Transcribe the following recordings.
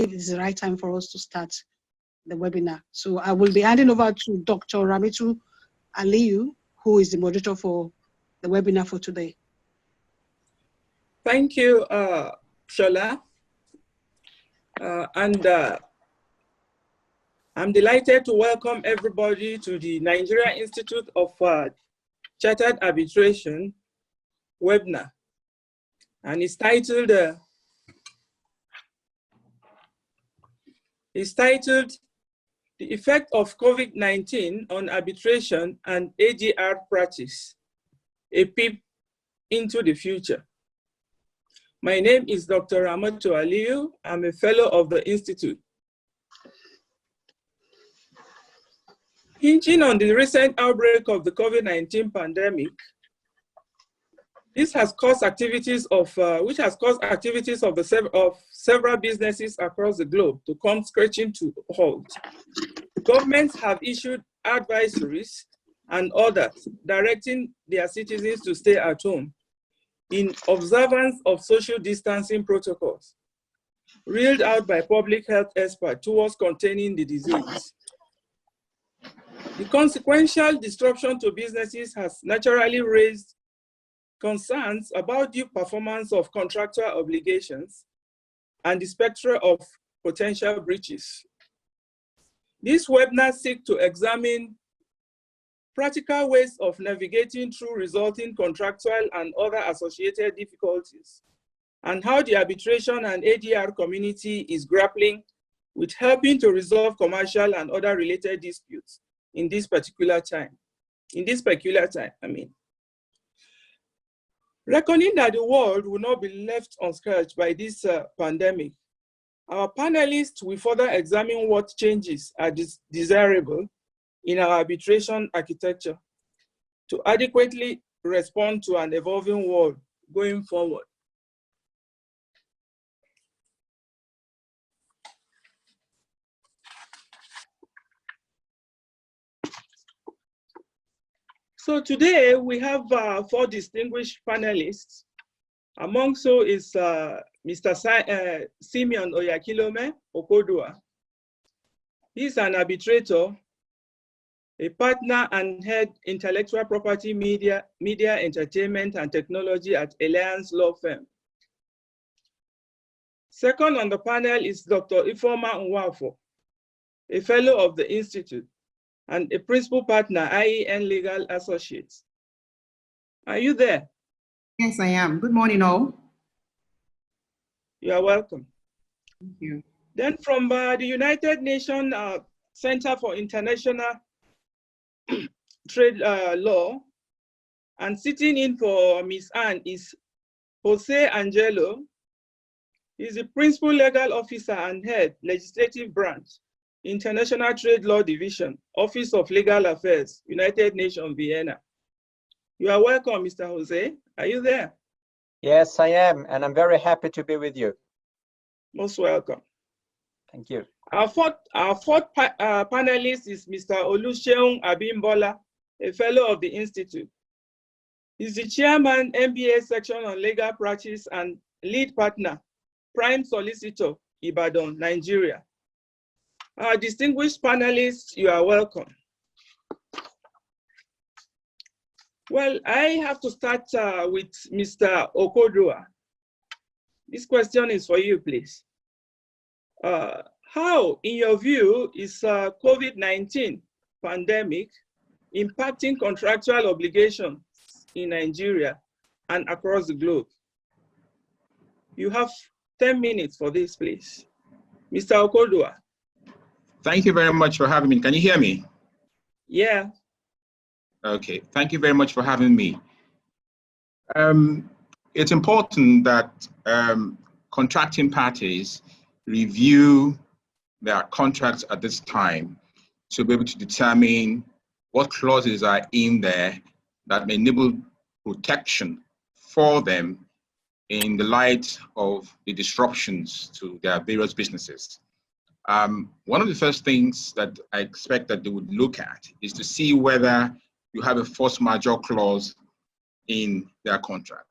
believe it's the right time for us to start the webinar. So I will be handing over to Dr. Ramitu Aliyu, who is the moderator for the webinar for today. Thank you, Shola. I'm delighted to welcome everybody to the Nigerian Institute of Chartered Arbitration webinar. And it's titled, The Effect of COVID-19 on Arbitration and ADR Practice, a Peep into the Future. My name is Dr. Ramitu Aliyu. I'm a fellow of the Institute. Hinging on the recent outbreak of the COVID-19 pandemic, this has caused activities of several businesses across the globe to come scratching to a halt. Governments have issued advisories and orders directing their citizens to stay at home in observance of social distancing protocols, reeled out by public health experts towards containing the disease. The consequential disruption to businesses has naturally raised concerns about the performance of contractual obligations and the specter of potential breaches. This webinar seeks to examine practical ways of navigating through resulting contractual and other associated difficulties, and how the arbitration and ADR community is grappling with helping to resolve commercial and other related disputes in this peculiar time, Reckoning that the world will not be left unscratched by this pandemic, our panelists will further examine what changes are desirable in our arbitration architecture to adequately respond to an evolving world going forward. So today we have 4 distinguished panelists. Among so is Mr. Simeon Oyakilome Okodua. He's an arbitrator, a partner and head intellectual property media, entertainment and technology at Alliance Law Firm. Second on the panel is Dr. Ifeoma Nwafo, a fellow of the Institute and a principal partner, IEN Legal Associates. Are you there? Yes, I am. Good morning, all. You are welcome. Thank you. Then from the United Nations Center for International Trade Law, and sitting in for Ms. Anne is Jose Angelo. He's the principal legal officer and head, legislative branch, International Trade Law Division, Office of Legal Affairs, United Nations, Vienna. You are welcome, Mr. Jose. Are you there? Yes, I am, and I'm very happy to be with you. Most welcome. Thank you. Our fourth panelist is Mr. Oluseun Abimbola, a fellow of the Institute. He's the chairman, MBA section on legal practice and lead partner, prime solicitor, Ibadan, Nigeria. Our distinguished panelists, you are welcome. Well, I have to start with Mr. Okodua. This question is for you, please. How, in your view, is COVID-19 pandemic impacting contractual obligations in Nigeria and across the globe? You have 10 minutes for this, please. Mr. Okodua. Thank you very much for having me. Can you hear me? Yeah. Okay, thank you very much for having me. It's important that contracting parties review their contracts at this time to be able to determine what clauses are in there that may enable protection for them in the light of the disruptions to their various businesses. One of the first things that I expect that they would look at is to see whether you have a force majeure clause in their contract.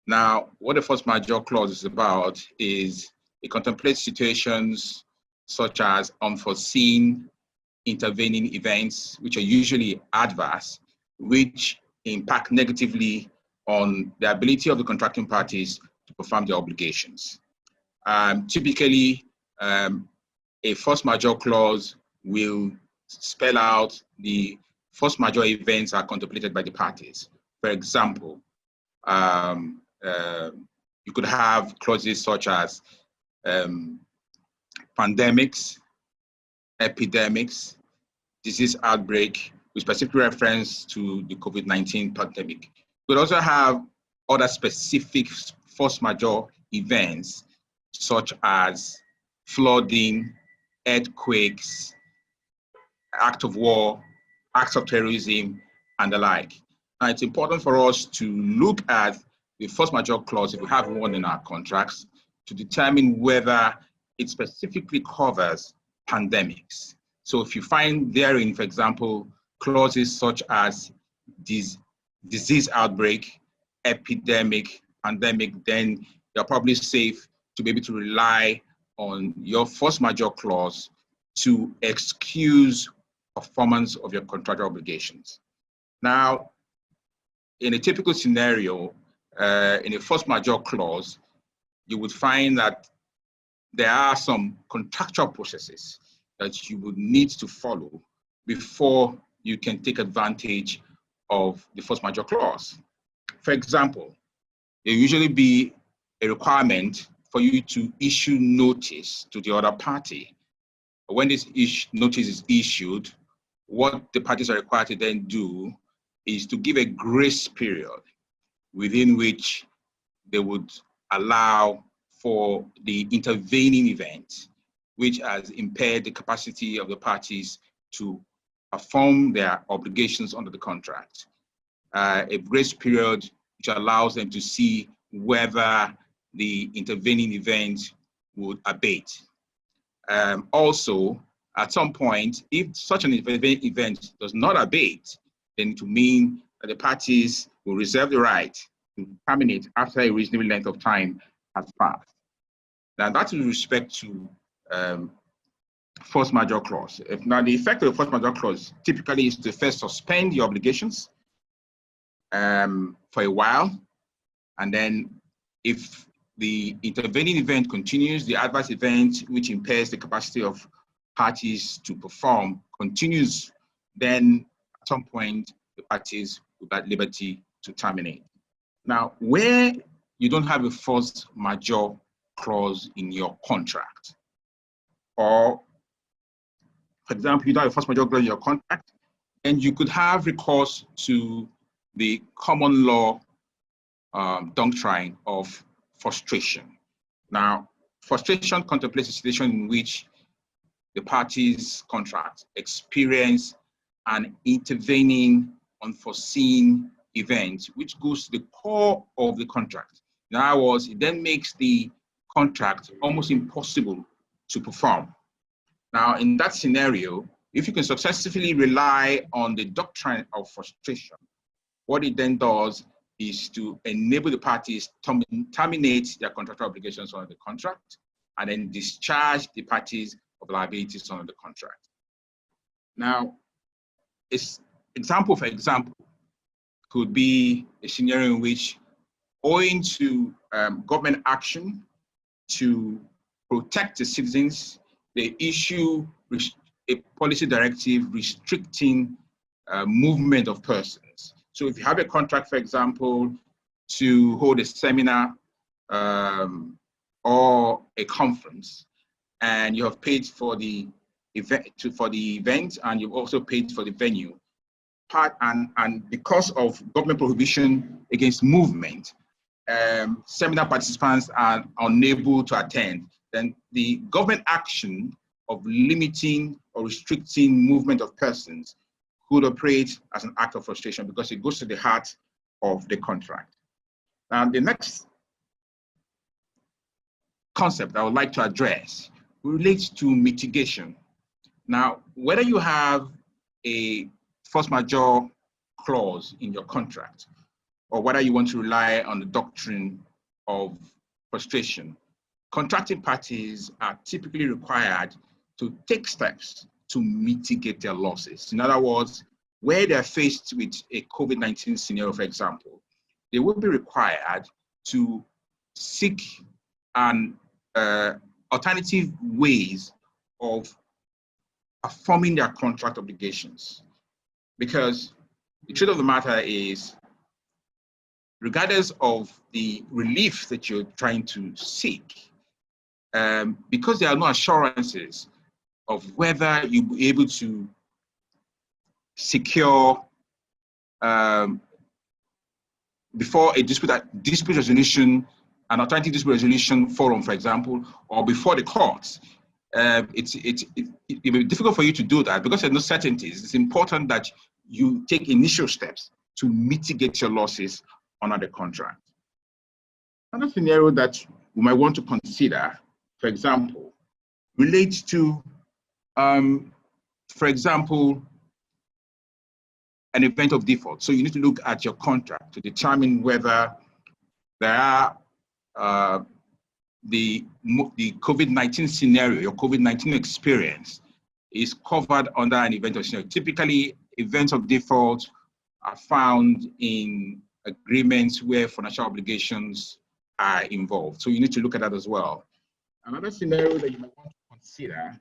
Now, what a force majeure clause is about is It contemplates situations such as unforeseen intervening events, which are usually adverse, which impact negatively on the ability of the contracting parties to perform their obligations. Typically, a force majeure clause will spell out the force majeure events are contemplated by the parties. For example, you could have clauses such as pandemics, epidemics, disease outbreak, with specific reference to the COVID-19 pandemic. We also have other specific force majeure events, such as flooding, earthquakes, act of war, acts of terrorism, and the like. Now, it's important for us to look at the force majeure clause, if we have one in our contracts, to determine whether it specifically covers pandemics. So if you find therein, for example, clauses such as disease outbreak, epidemic, pandemic, then you're probably safe to be able to rely on your force majeure clause to excuse performance of your contractual obligations. Now, in a typical scenario, in a force majeure clause, you would find that there are some contractual processes that you would need to follow before you can take advantage of the force majeure clause. For example, there usually be a requirement for you to issue notice to the other party. When this notice is issued, what the parties are required to then do is to give a grace period within which they would allow for the intervening event, which has impaired the capacity of the parties to perform their obligations under the contract. A grace period which allows them to see whether the intervening event would abate. Also, at some point, if such an event does not abate, then it will mean that the parties will reserve the right to terminate after a reasonable length of time has passed. Now, that's with respect to force majeure clause. Now, the effect of the force majeure clause typically is to first suspend the obligations for a while, and then if the intervening event continues, the adverse event which impairs the capacity of parties to perform continues, then at some point the parties will be at liberty to terminate. Now, where you don't have a force majeure clause in your contract, or for example, you don't have a force majeure clause in your contract, then you could have recourse to the common law doctrine of frustration. Now, frustration contemplates a situation in which the parties' contract experience an intervening, unforeseen event, which goes to the core of the contract. In other words, it then makes the contract almost impossible to perform. Now, in that scenario, if you can successfully rely on the doctrine of frustration, what it then does is to enable the parties to terminate their contractual obligations under the contract and then discharge the parties of liabilities under the contract. Now, example for example could be a scenario in which, owing to government action to protect the citizens, they issue a policy directive restricting movement of persons. So if you have a contract, for example, to hold a seminar or a conference, and you have paid for the event, and you've also paid for the venue, and because of government prohibition against movement, seminar participants are unable to attend, then the government action of limiting or restricting movement of persons could operate as an act of frustration because it goes to the heart of the contract. Now, the next concept I would like to address relates to mitigation. Now, whether you have a force majeure clause in your contract, or whether you want to rely on the doctrine of frustration, contracting parties are typically required to take steps to mitigate their losses. In other words, where they're faced with a COVID-19 scenario, for example, they will be required to seek an alternative ways of performing their contract obligations. Because the truth of the matter is, regardless of the relief that you're trying to seek, because there are no assurances of whether you'll be able to secure before a dispute resolution, an alternative dispute resolution forum, for example, or before the courts, it may be difficult for you to do that because there's no certainties. It's important that you take initial steps to mitigate your losses under the contract. Another scenario that we might want to consider, for example, relates to, for example, an event of default. So you need to look at your contract to determine whether there are the COVID-19 scenario, your COVID-19 experience is covered under an event of scenario. Typically, events of default are found in agreements where financial obligations are involved. So you need to look at that as well. Another scenario that you might want to consider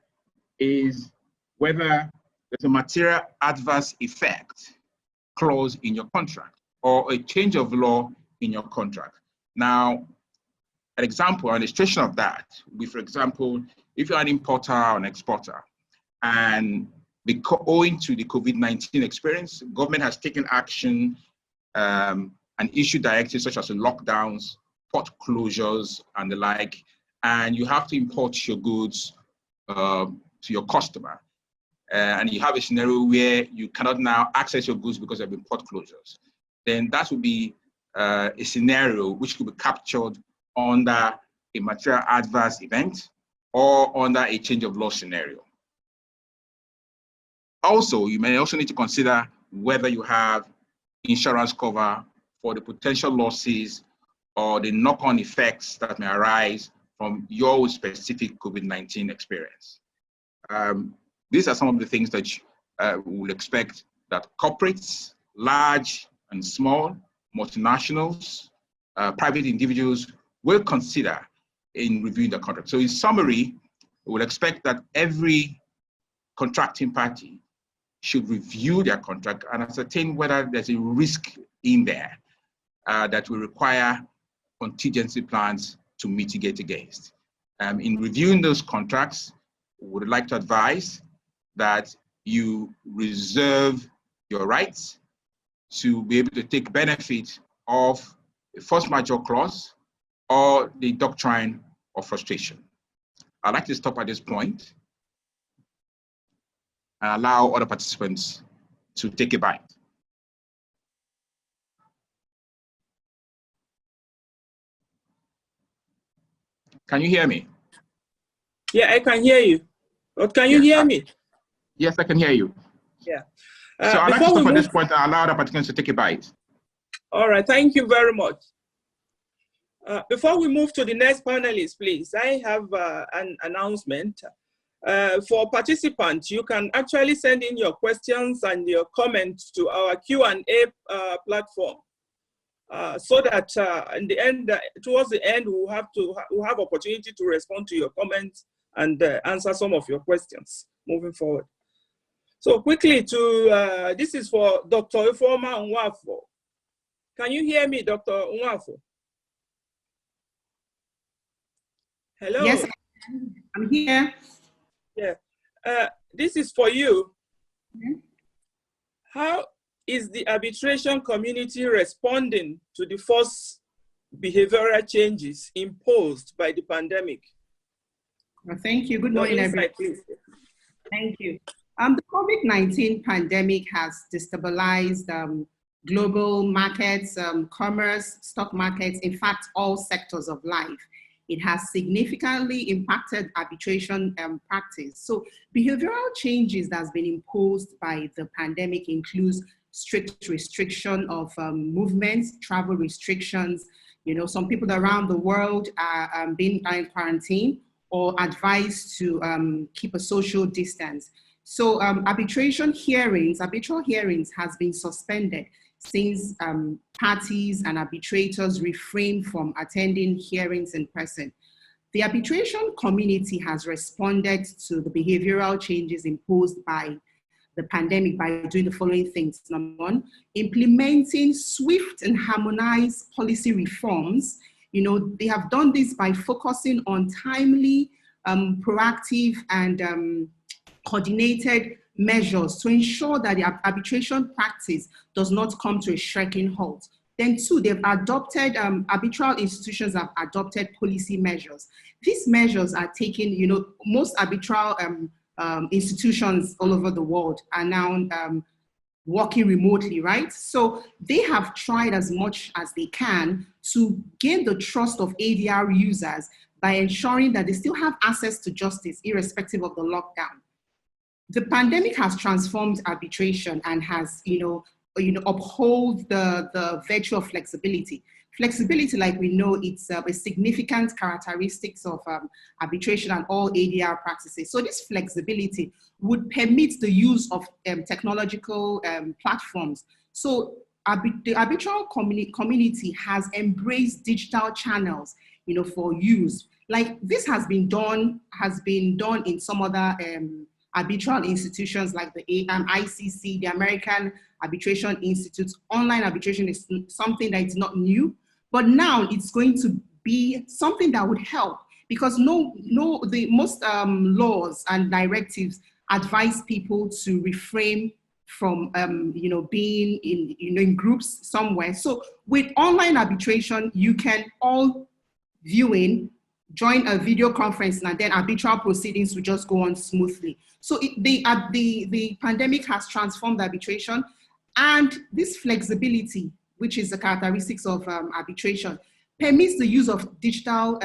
is whether there's a material adverse effect clause in your contract or a change of law in your contract. Now, an example, an illustration of that would be, for example, if you're an importer or an exporter, and owing to the COVID-19 experience, government has taken action and issued directives such as lockdowns, port closures, and the like, and you have to import your goods to your customer. And you have a scenario where you cannot now access your goods because there have been port closures. Then that would be a scenario which could be captured under a material adverse event or under a change of law scenario. Also, you may also need to consider whether you have insurance cover for the potential losses or the knock-on effects that may arise from your specific COVID-19 experience. These are some of the things that we will expect that corporates, large and small, multinationals, private individuals will consider in reviewing the contract. So in summary, we will expect that every contracting party should review their contract and ascertain whether there's a risk in there that will require contingency plans to mitigate against. In reviewing those contracts, we would like to advise that you reserve your rights to be able to take benefit of a force majeure clause or the doctrine of frustration. I'd like to stop at this point and allow other participants to take a bite. Can you hear me? Yeah, I can hear you. But can you hear me? Yes, I can hear you. Yeah. So I'd like to stop at this point and allow other participants to take a bite. All right, thank you very much. Before we move to the next panelist, please, I have an announcement. For participants, you can actually send in your questions and your comments to our Q&A platform, so that in the end, towards the end, we'll have opportunity to respond to your comments and answer some of your questions moving forward. So quickly this is for Dr. Ifeoma Nwafo. Can you hear me, Dr. Nwafo? Hello? Yes, I'm here. Yeah, this is for you. Mm-hmm. How is the arbitration community responding to the forced behavioral changes imposed by the pandemic? Well, thank you. Good morning, everyone. Thank you. The COVID-19 pandemic has destabilized global markets, commerce, stock markets, in fact, all sectors of life. It has significantly impacted arbitration practice. So behavioral changes that has been imposed by the pandemic includes strict restriction of movements, travel restrictions, You know, some people around the world are being in quarantine or advised to keep a social distance. So arbitral hearings has been suspended since parties and arbitrators refrain from attending hearings in person. The arbitration community has responded to the behavioral changes imposed by the pandemic by doing the following things. Number one, implementing swift and harmonized policy reforms. You know, they have done this by focusing on timely, proactive, and coordinated measures to ensure that the arbitration practice does not come to a shrinking halt. Then two, they've adopted, arbitral institutions have adopted policy measures. These measures are taken, you know, most arbitral institutions all over the world are now working remotely, right? So they have tried as much as they can to gain the trust of ADR users by ensuring that they still have access to justice irrespective of the lockdown. The pandemic has transformed arbitration and has, uphold the virtue of flexibility. Flexibility, like we know, it's a significant characteristics of arbitration and all ADR practices. So this flexibility would permit the use of technological platforms. So the arbitral community has embraced digital channels, you know, for use. Like this has been done in some other arbitral institutions like the ICC, the American Arbitration Institute. Online arbitration is something that is not new, but now it's going to be something that would help because most laws and directives advise people to refrain from being in groups somewhere. So with online arbitration, you can all viewing, join a video conference, and then arbitral proceedings will just go on smoothly. So the pandemic has transformed arbitration, and this flexibility, which is the characteristics of arbitration, permits the use of digital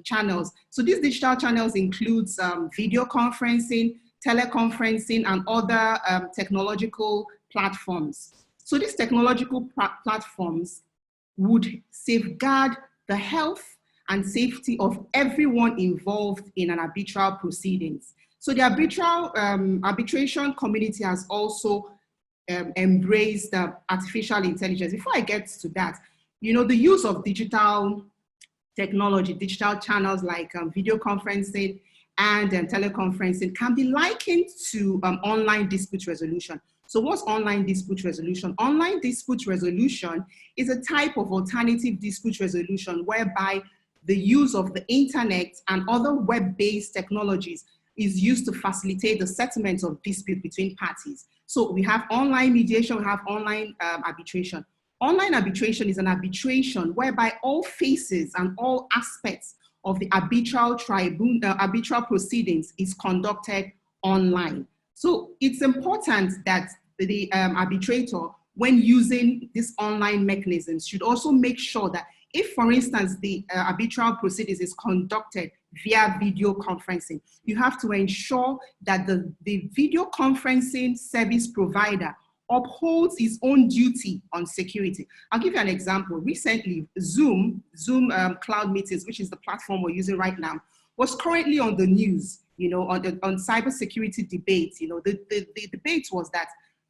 channels. So these digital channels includes video conferencing, teleconferencing, and other technological platforms. So these technological platforms would safeguard the health and safety of everyone involved in an arbitral proceedings. So the arbitration community has also embraced artificial intelligence. Before I get to that, you know, the use of digital technology, digital channels like video conferencing and teleconferencing can be likened to online dispute resolution. So what's online dispute resolution? Online dispute resolution is a type of alternative dispute resolution whereby the use of the internet and other web-based technologies is used to facilitate the settlement of dispute between parties. So we have online mediation, we have online arbitration. Online arbitration is an arbitration whereby all phases and all aspects of the arbitral proceedings is conducted online. So it's important that the arbitrator, when using these online mechanisms, should also make sure that if, for instance, the arbitral proceedings is conducted via video conferencing, you have to ensure that the video conferencing service provider upholds its own duty on security. I'll give you an example. Recently, Zoom Cloud Meetings, which is the platform we're using right now, was currently on the news, you know, on cybersecurity debates. You know, the debate was that,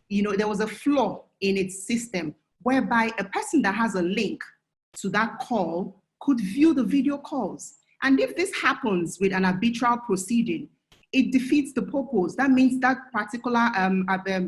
you know, there was a flaw in its system whereby a person that has a link to that call could view the video calls. And if this happens with an arbitral proceeding, it defeats the purpose. That means that particular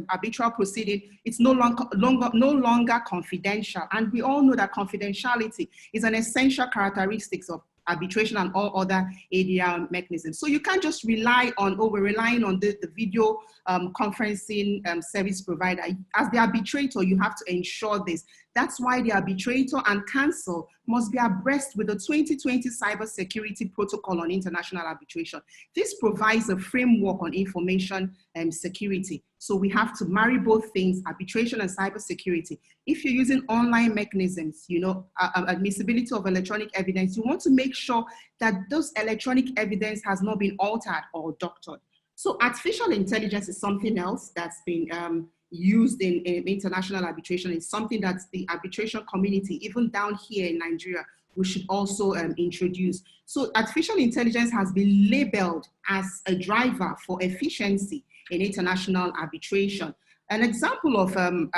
arbitral proceeding, it's no longer confidential. And we all know that confidentiality is an essential characteristic of arbitration and all other ADR mechanisms. So you can't just rely on, we're relying on the video conferencing service provider. As the arbitrator, you have to ensure this. That's why the arbitrator and counsel must be abreast with the 2020 Cybersecurity Protocol on International Arbitration. This provides a framework on information security. So we have to marry both things, arbitration and cybersecurity. If you're using online mechanisms, you know, admissibility of electronic evidence, you want to make sure that those electronic evidence has not been altered or doctored. So artificial intelligence is something else that's been used in international arbitration. It's something that the arbitration community, even down here in Nigeria, we should also introduce. So artificial intelligence has been labeled as a driver for efficiency in international arbitration. An example of an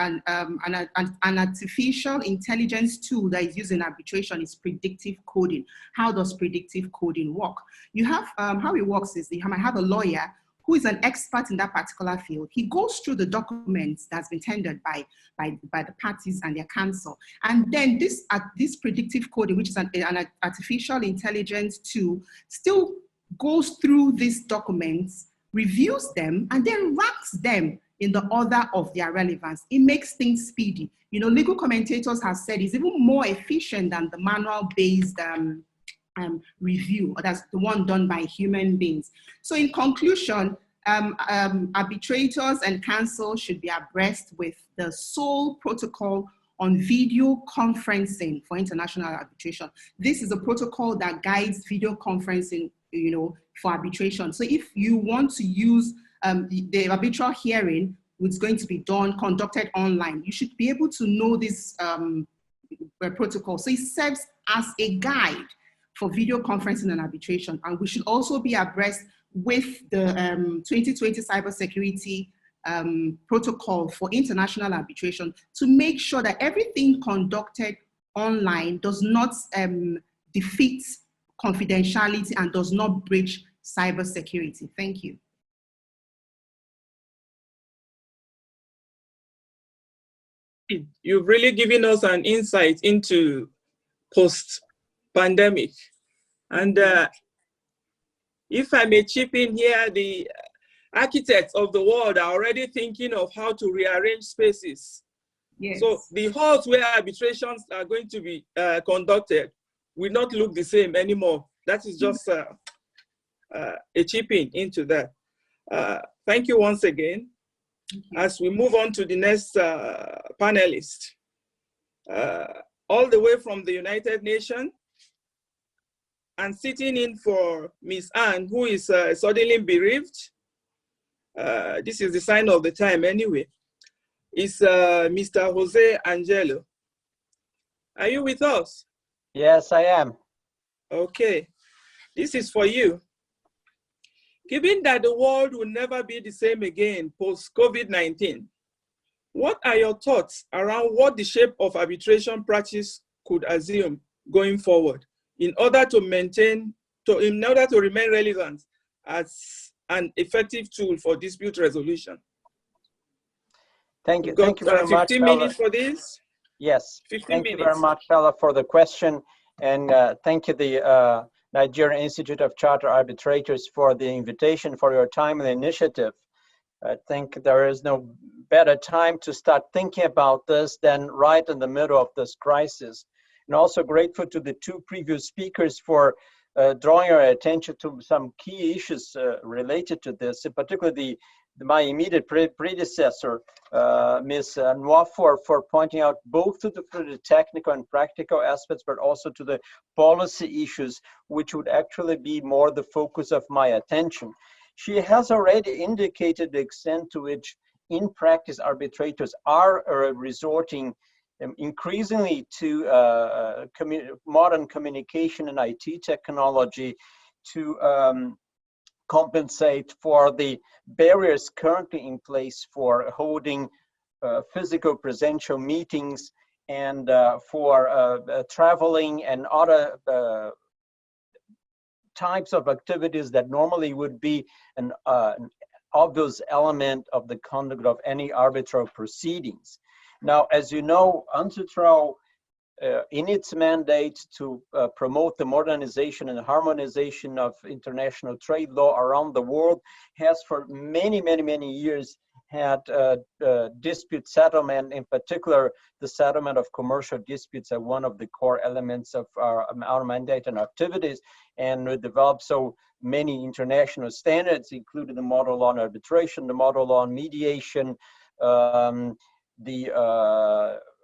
artificial intelligence tool that is used in arbitration is predictive coding. How does predictive coding work? You have, how it works is you might have a lawyer who is an expert in that particular field. He goes through the documents that's been tendered by the parties and their counsel. And then this predictive coding, which is an artificial intelligence tool, still goes through these documents, reviews them, and then ranks them in the order of their relevance. It makes things speedy. You know, legal commentators have said it's even more efficient than the manual-based review, or that's the one done by human beings. So in conclusion, arbitrators and counsel should be abreast with the sole protocol on video conferencing for international arbitration. This is a protocol that guides video conferencing, you know, for arbitration. So if you want to use the arbitral hearing, which is going to be conducted online, you should be able to know this protocol. So it serves as a guide for video conferencing and arbitration. And we should also be abreast with the 2020 cybersecurity protocol for international arbitration to make sure that everything conducted online does not defeat confidentiality and does not breach cybersecurity. Thank you. You've really given us an insight into post-pandemic. And if I may chip in here, the architects of the world are already thinking of how to rearrange spaces. Yes. So the halls where arbitrations are going to be conducted will not look the same anymore. That is just a chip in into that. Thank you once again. As we move on to the next panelist, all the way from the United Nations, and sitting in for Ms. Anne, who is suddenly bereaved. This is the sign of the time anyway. Is Mr. Jose Angelo. Are you with us? Yes, I am. Okay, this is for you. Given that the world will never be the same again post-COVID-19, what are your thoughts around what the shape of arbitration practice could assume going forward in order to remain relevant as an effective tool for dispute resolution? Thank you. Thank you very much. 15 minutes for this? Yes. 15 thank minutes. you very much, Bella, for the question. And thank you, the Nigerian Institute of Chartered Arbitrators, for the invitation, for your time and initiative. I think there is no better time to start thinking about this than right in the middle of this crisis. And also grateful to the two previous speakers for drawing our attention to some key issues related to this, in particular my immediate predecessor, Ms. Noir, for pointing out both to the technical and practical aspects, but also to the policy issues, which would actually be more the focus of my attention. She has already indicated the extent to which, in practice, arbitrators are resorting increasingly to modern communication and IT technology to compensate for the barriers currently in place for holding physical presential meetings and for traveling and other types of activities that normally would be an obvious element of the conduct of any arbitral proceedings. Now, as you know, UNCITRAL, in its mandate to promote the modernization and harmonization of international trade law around the world, has for many, many, many years had dispute settlement, in particular the settlement of commercial disputes, as one of the core elements of our mandate and activities, and we developed so many international standards, including the model law on arbitration, the model law on mediation, the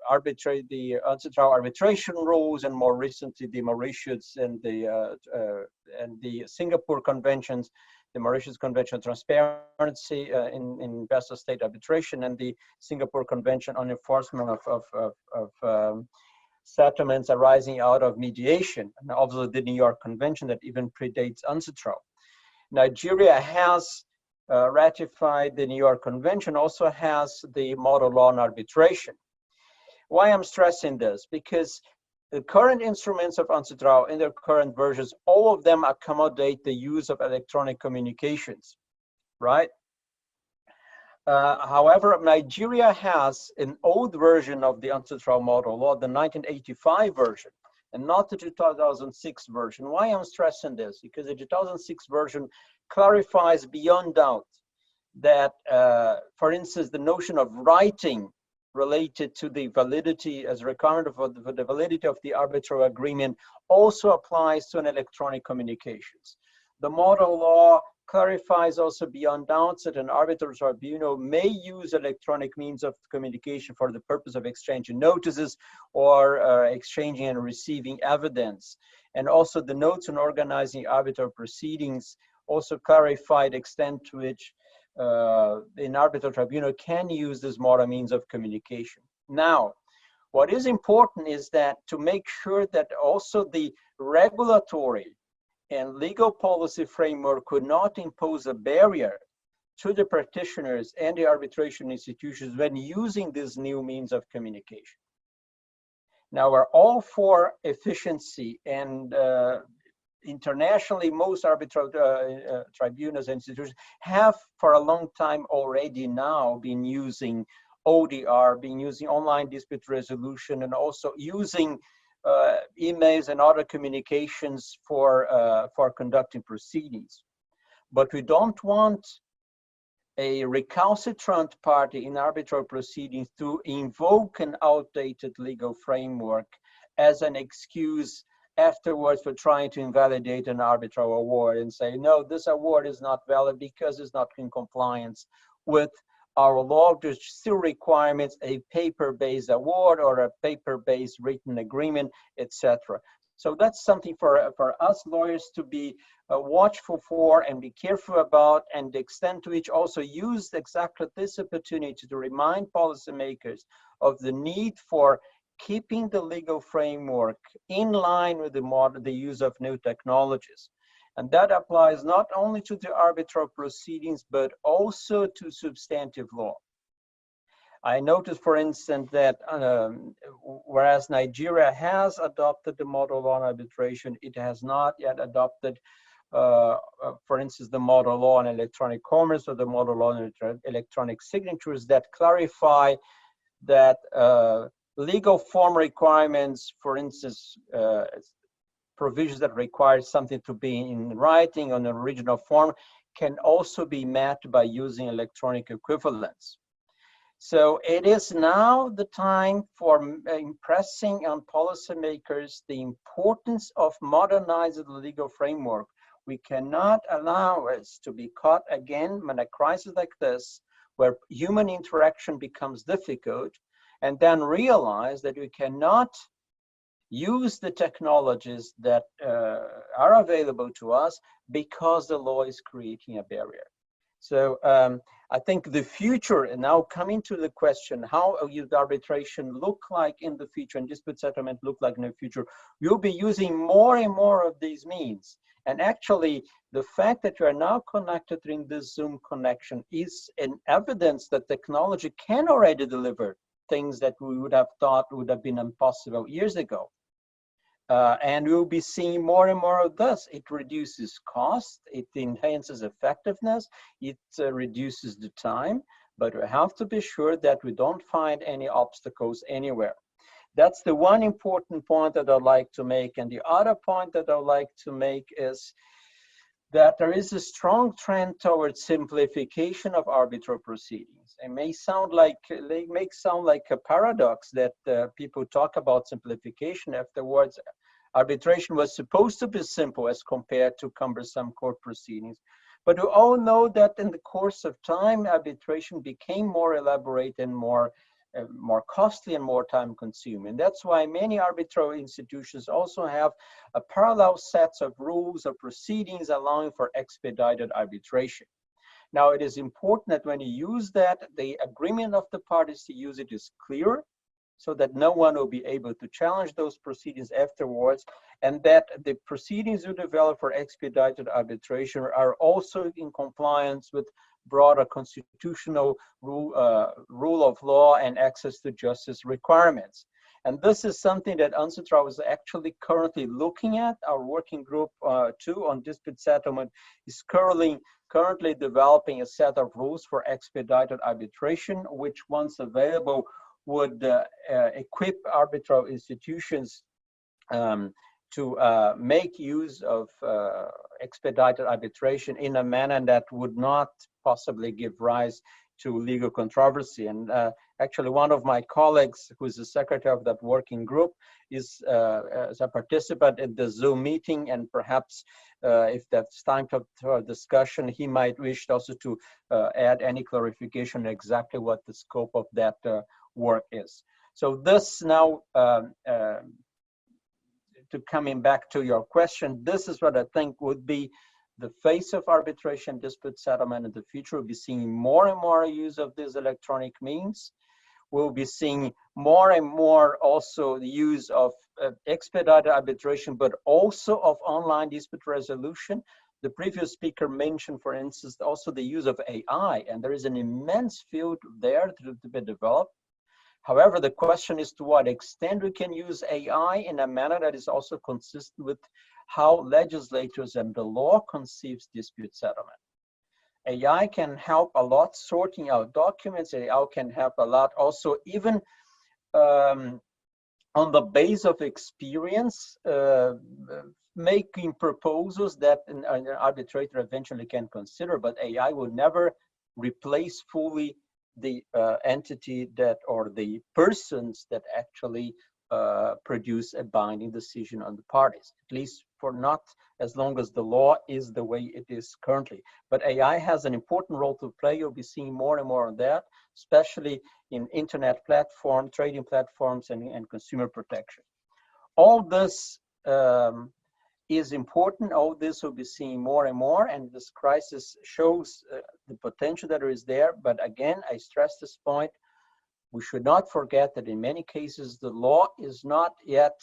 UNCITRAL arbitration rules, and more recently the Mauritius and the Singapore conventions, the Mauritius Convention on Transparency in investor state arbitration, and the Singapore Convention on Enforcement of settlements arising out of mediation, and also the New York Convention that even predates UNCITRAL. Nigeria has ratified the New York Convention, also has the model law on arbitration. Why I'm stressing this? Because the current instruments of UNCITRAL in their current versions, all of them accommodate the use of electronic communications, right? However, Nigeria has an old version of the UNCITRAL model law, the 1985 version, and not the 2006 version. Why I'm stressing this? Because the 2006 version clarifies beyond doubt that, for instance, the notion of writing related to the validity as requirement for the validity of the arbitral agreement also applies to an electronic communications. The model law clarifies also beyond doubt that an arbitral tribunal may use electronic means of communication for the purpose of exchanging notices or exchanging and receiving evidence. And also the notes on organizing arbitral proceedings also clarified the extent to which an arbitral tribunal can use this modern means of communication. Now, what is important is that to make sure that also the regulatory and legal policy framework could not impose a barrier to the practitioners and the arbitration institutions when using these new means of communication. Now, we're all for efficiency, and internationally, most arbitral tribunals and institutions have for a long time already now been using ODR, been using online dispute resolution, and also using emails and other communications for conducting proceedings. But we don't want a recalcitrant party in arbitral proceedings to invoke an outdated legal framework as an excuse afterwards for trying to invalidate an arbitral award and say, no, this award is not valid because it's not in compliance with our law, which still requires a paper-based award or a paper-based written agreement, etc. So that's something for us lawyers to be watchful for and be careful about, and the extent to which also use exactly this opportunity to remind policymakers of the need for keeping the legal framework in line with the use of new technologies. And that applies not only to the arbitral proceedings, but also to substantive law. I noticed, for instance, that whereas Nigeria has adopted the model law on arbitration, it has not yet adopted, for instance, the model law on electronic commerce or the model law on electronic signatures that clarify that legal form requirements, for instance, provisions that require something to be in writing on an original form, can also be met by using electronic equivalents. So it is now the time for impressing on policymakers the importance of modernizing the legal framework. We cannot allow us to be caught again when a crisis like this, where human interaction becomes difficult, and then realize that we cannot use the technologies that are available to us because the law is creating a barrier. So I think the future, and now coming to the question, how will arbitration look like in the future and dispute settlement look like in the future? We'll be using more and more of these means. And actually, the fact that we are now connected in this Zoom connection is an evidence that technology can already deliver things that we would have thought would have been impossible years ago. And we'll be seeing more and more of this. It reduces cost, it enhances effectiveness, it reduces the time, but we have to be sure that we don't find any obstacles anywhere. That's the one important point that I'd like to make. And the other point that I'd like to make is that there is a strong trend towards simplification of arbitral proceedings. It may sound like a paradox that people talk about simplification. Afterwards, arbitration was supposed to be simple as compared to cumbersome court proceedings. But we all know that in the course of time, arbitration became more elaborate and more costly and more time consuming. And that's why many arbitral institutions also have a parallel sets of rules or proceedings allowing for expedited arbitration. Now, it is important that when you use that, the agreement of the parties to use it is clear, so that no one will be able to challenge those proceedings afterwards, and that the proceedings you develop for expedited arbitration are also in compliance with broader constitutional rule of law and access to justice requirements. And this is something that UNCITRAL is actually currently looking at. Our working group 2 on dispute settlement is currently developing a set of rules for expedited arbitration, which once available would equip arbitral institutions to make use of expedited arbitration in a manner that would not possibly give rise to legal controversy. And actually, one of my colleagues, who is the secretary of that working group, is as a participant in the Zoom meeting, and perhaps if that's time for discussion, he might wish also to add any clarification exactly what the scope of that work is. So this now, to coming back to your question, this is what I think would be the face of arbitration dispute settlement in the future. We'll be seeing more and more use of these electronic means. We'll be seeing more and more also the use of expedited arbitration, but also of online dispute resolution. The previous speaker mentioned, for instance, also the use of AI, and there is an immense field there to be developed. However, the question is to what extent we can use AI in a manner that is also consistent with how legislators and the law conceives dispute settlement. AI can help a lot sorting out documents. AI can help a lot also even on the base of experience, making proposals that an arbitrator eventually can consider, but AI will never replace fully the entity that, or the persons that actually produce a binding decision on the parties, at least for not as long as the law is the way it is currently. But AI has an important role to play. You'll be seeing more and more of that, especially in internet platform, trading platforms, and consumer protection. All this is important. All this will be seeing more and more, and this crisis shows the potential that is there. But again, I stress this point, we should not forget that in many cases, the law has not yet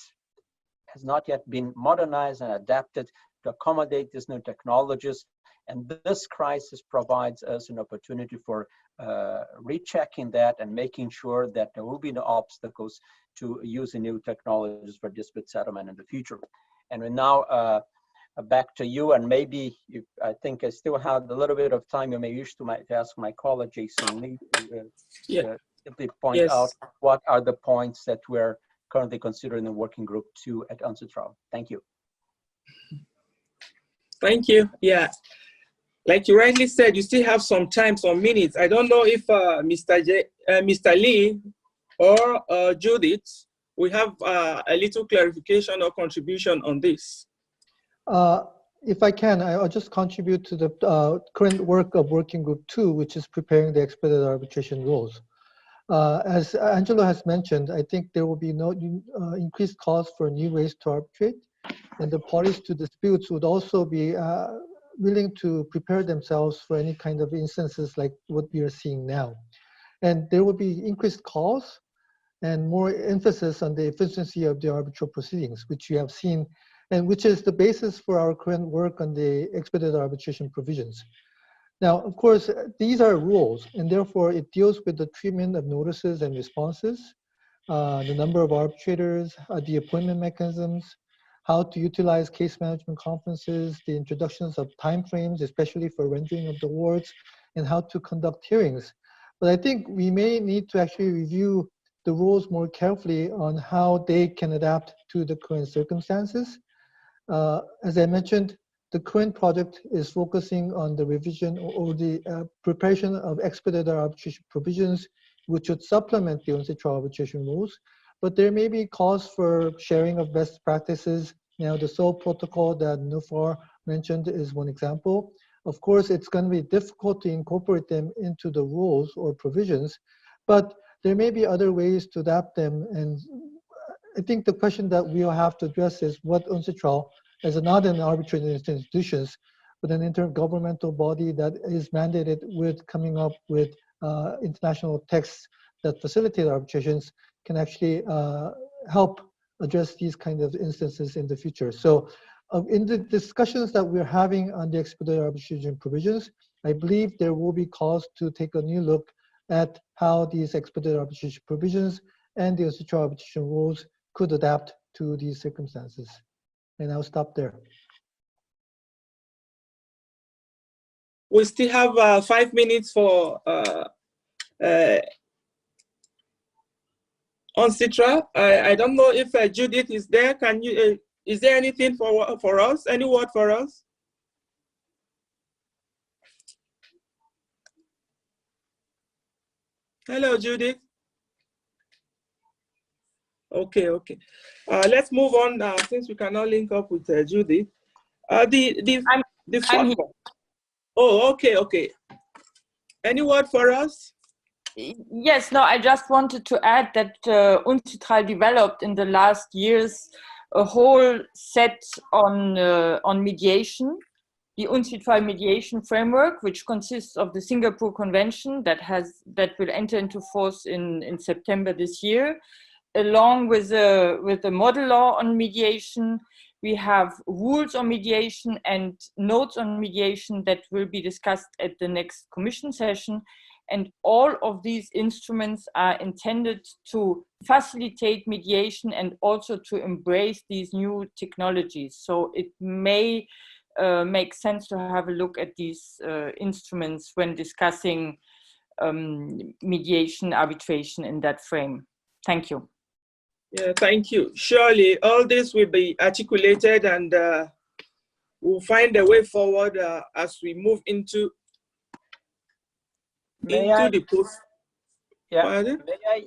been modernized and adapted to accommodate these new technologies. And this crisis provides us an opportunity for rechecking that and making sure that there will be no obstacles to using new technologies for dispute settlement in the future. And we're now back to you, and maybe I think I still have a little bit of time. You may wish to ask my colleague Jason Lee to simply point out what are the points that we're currently considering in working group 2 at UNCITRAL. Thank you. Thank you. Yeah, like you rightly said, you still have some time, some minutes. I don't know if Mr. Lee or Judith, we have a little clarification or contribution on this. If I can, I'll just contribute to the current work of Working Group 2, which is preparing the expedited arbitration rules. As Angelo has mentioned, I think there will be no increased cost for new ways to arbitrate, and the parties to disputes would also be willing to prepare themselves for any kind of instances like what we are seeing now. And there will be increased costs and more emphasis on the efficiency of the arbitral proceedings, which you have seen, and which is the basis for our current work on the expedited arbitration provisions. Now, of course, these are rules, and therefore it deals with the treatment of notices and responses, the number of arbitrators, the appointment mechanisms, how to utilize case management conferences, the introductions of timeframes, especially for rendering of the awards, and how to conduct hearings. But I think we may need to actually review the rules more carefully on how they can adapt to the current circumstances. As I mentioned, the current project is focusing on the revision or the preparation of expedited arbitration provisions, which would supplement the UNCITRAL arbitration rules. But there may be calls for sharing of best practices. Now, the SOL protocol that Nufar mentioned is one example. Of course, it's going to be difficult to incorporate them into the rules or provisions, but there may be other ways to adapt them. And I think the question that we'll have to address is what UNCITRAL, as not an arbitration institutions, but an intergovernmental body that is mandated with coming up with international texts that facilitate arbitrations, can actually help address these kind of instances in the future. So in the discussions that we're having on the expedited arbitration provisions, I believe there will be cause to take a new look at how these expedited arbitration provisions and the UNCITRAL arbitration rules could adapt to these circumstances. And I'll stop there. We still have 5 minutes for UNCITRAL. I don't know if Judith is there. Can you? Is there anything for us? Any word for us? Hello, Judith. Okay. Let's move on since we cannot link up with Judith. I'm here. Oh, okay. Any word for us? Yes, no, I just wanted to add that UNCITRAL developed in the last years a whole set on mediation, the UNCITRAL mediation framework, which consists of the Singapore Convention that will enter into force in September this year, along with the model law on mediation. We have rules on mediation and notes on mediation that will be discussed at the next Commission session. And all of these instruments are intended to facilitate mediation and also to embrace these new technologies. So it may make sense to have a look at these instruments when discussing mediation, arbitration in that frame. Thank you. Yeah, thank you. Surely all this will be articulated and we'll find a way forward as we move into the post. Yeah. Pardon? May I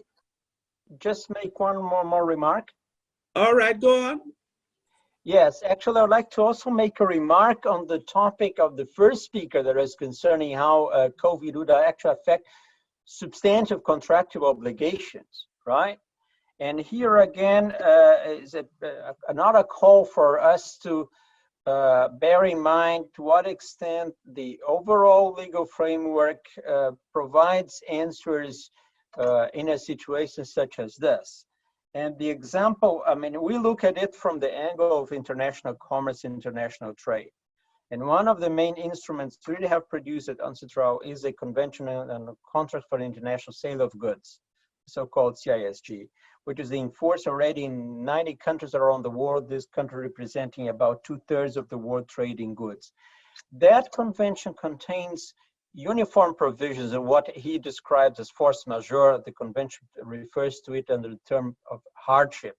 just make one more remark? All right, go on. Yes, actually, I'd like to also make a remark on the topic of the first speaker that is concerning how COVID would actually affect substantive contractual obligations, right? And here again is another call for us to bear in mind to what extent the overall legal framework provides answers in a situation such as this. And the example, I mean, we look at it from the angle of international commerce, international trade. And one of the main instruments to really have produced at UNCITRAL is a convention and a contract for international sale of goods, so-called CISG, which is enforced already in 90 countries around the world, this country representing about 2/3 of the world trade in goods. That convention contains uniform provisions of what he describes as force majeure. The convention refers to it under the term of hardship.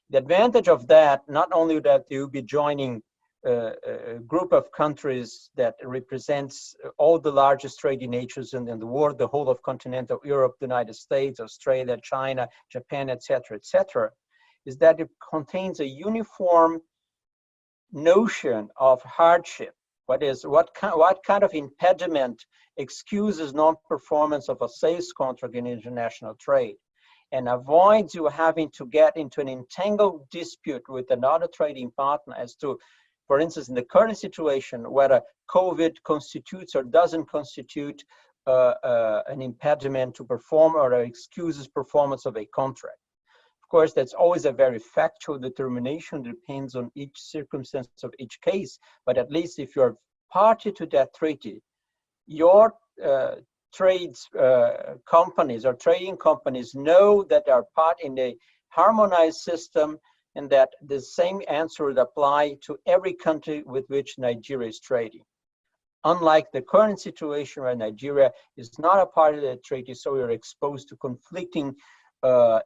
The advantage of that, not only that you'll be joining a group of countries that represents all the largest trading nations in the world, the whole of continental Europe, the United States, Australia, China, Japan, etc., is that it contains a uniform notion of hardship. What kind of impediment excuses non-performance of a sales contract in international trade and avoids you having to get into an entangled dispute with another trading partner as to, for instance, in the current situation, whether COVID constitutes or doesn't constitute an impediment to perform or excuses performance of a contract. Of course, that's always a very factual determination, depends on each circumstance of each case, but at least if you're party to that treaty, your trades companies or trading companies know that they are part in a harmonized system and that the same answer would apply to every country with which Nigeria is trading. Unlike the current situation where Nigeria is not a part of the treaty, so we are exposed to conflicting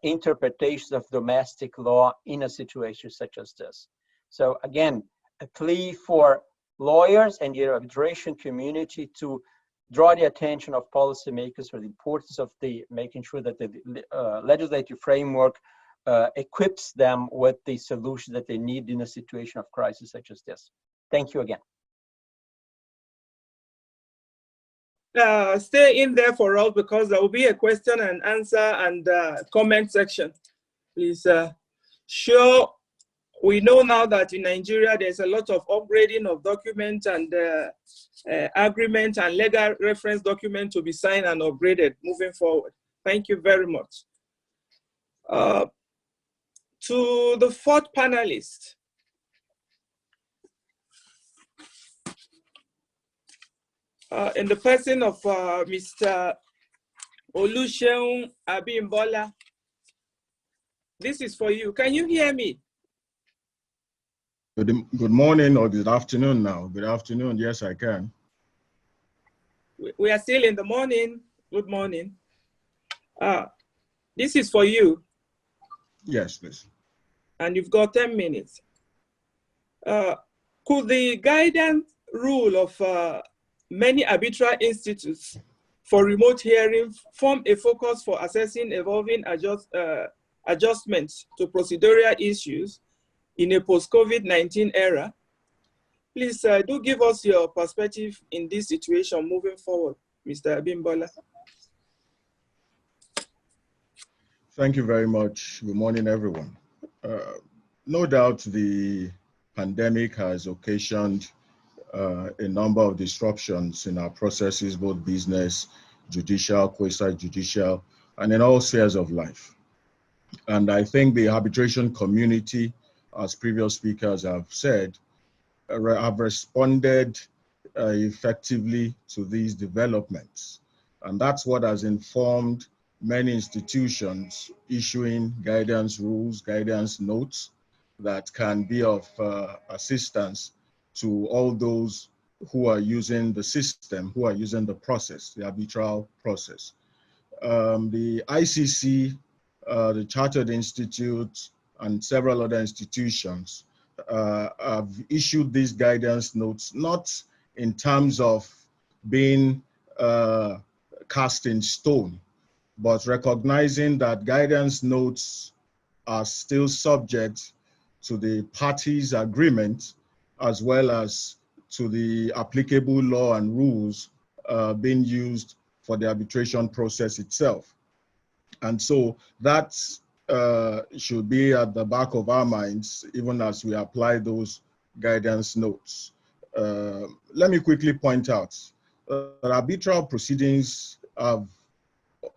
interpretations of domestic law in a situation such as this. So again, a plea for lawyers and the arbitration community to draw the attention of policymakers for the importance of making sure that the legislative framework equips them with the solution that they need in a situation of crisis such as this. Thank you again. Stay in there for us because there will be a question and answer and comment section. Please, sure. We know now that in Nigeria, there's a lot of upgrading of documents and agreement and legal reference document to be signed and upgraded moving forward. Thank you very much. To the fourth panelist, in the person of Mr. Oluseun Abimbola, this is for you. Can you hear me? Good morning or good afternoon now. Good afternoon. Yes, I can. We are still in the morning. Good morning. This is for you. Yes, please. And you've got 10 minutes. Could the guidance rule of many arbitral institutes for remote hearing form a focus for assessing evolving adjustments to procedural issues in a post-COVID-19 era? Please do give us your perspective in this situation moving forward, Mr. Abimbola. Thank you very much. Good morning, everyone. No doubt the pandemic has occasioned a number of disruptions in our processes, both business, judicial, quasi-judicial, and in all spheres of life. And I think the arbitration community, as previous speakers have said, have responded effectively to these developments. And that's what has informed many institutions issuing guidance rules, guidance notes that can be of assistance to all those who are using the system, who are using the process, the arbitral process. The ICC, the Chartered Institute, and several other institutions have issued these guidance notes, not in terms of being cast in stone, but recognizing that guidance notes are still subject to the parties' agreement, as well as to the applicable law and rules being used for the arbitration process itself. And so that should be at the back of our minds, even as we apply those guidance notes. Let me quickly point out that arbitral proceedings have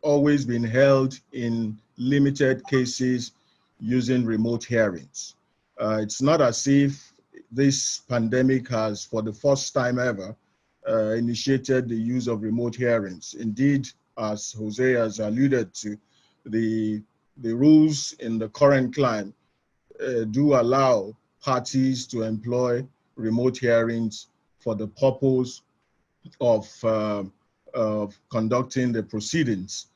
always been held in limited cases using remote hearings. It's not as if this pandemic has, for the first time ever, initiated the use of remote hearings. Indeed, as Jose has alluded to, the rules in the current climate do allow parties to employ remote hearings for the purpose of conducting the proceedings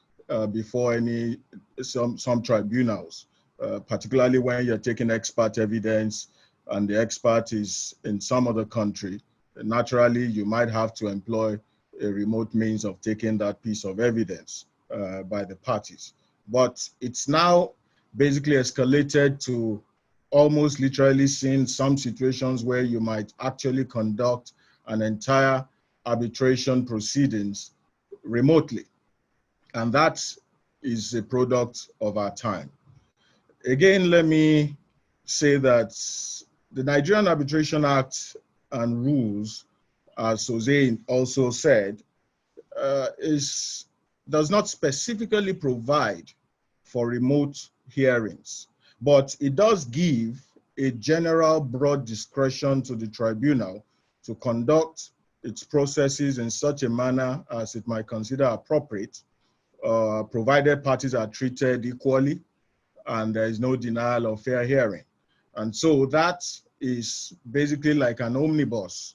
before some tribunals, particularly when you're taking expert evidence and the expert is in some other country. Naturally, you might have to employ a remote means of taking that piece of evidence by the parties. But it's now basically escalated to almost literally seeing some situations where you might actually conduct an entire arbitration proceedings remotely. And that is a product of our time. Again, let me say that the Nigerian Arbitration Act and rules, as Jose also said, does not specifically provide for remote hearings, but it does give a general broad discretion to the tribunal to conduct its processes in such a manner as it might consider appropriate, provided parties are treated equally and there is no denial of fair hearing. And so that is basically like an omnibus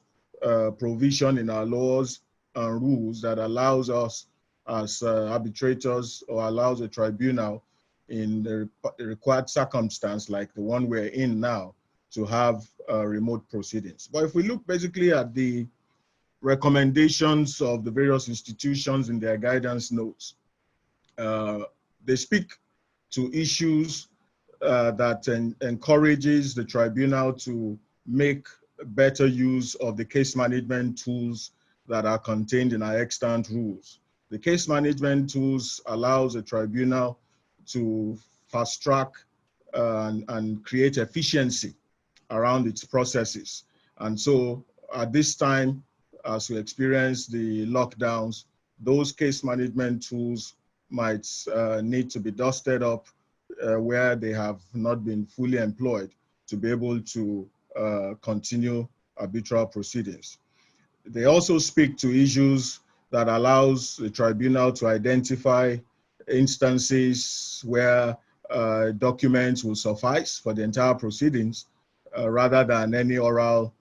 provision in our laws and rules that allows us as arbitrators, or allows a tribunal in the required circumstance like the one we're in now to have remote proceedings. But if we look basically at the recommendations of the various institutions in their guidance notes, they speak to issues that encourages the tribunal to make better use of the case management tools that are contained in our extant rules. The case management tools allows a tribunal to fast track and create efficiency around its processes. And so at this time, as we experience the lockdowns, those case management tools might need to be dusted up, where they have not been fully employed to be able to continue arbitral proceedings. They also speak to issues that allows the tribunal to identify instances where documents will suffice for the entire proceedings rather than any oral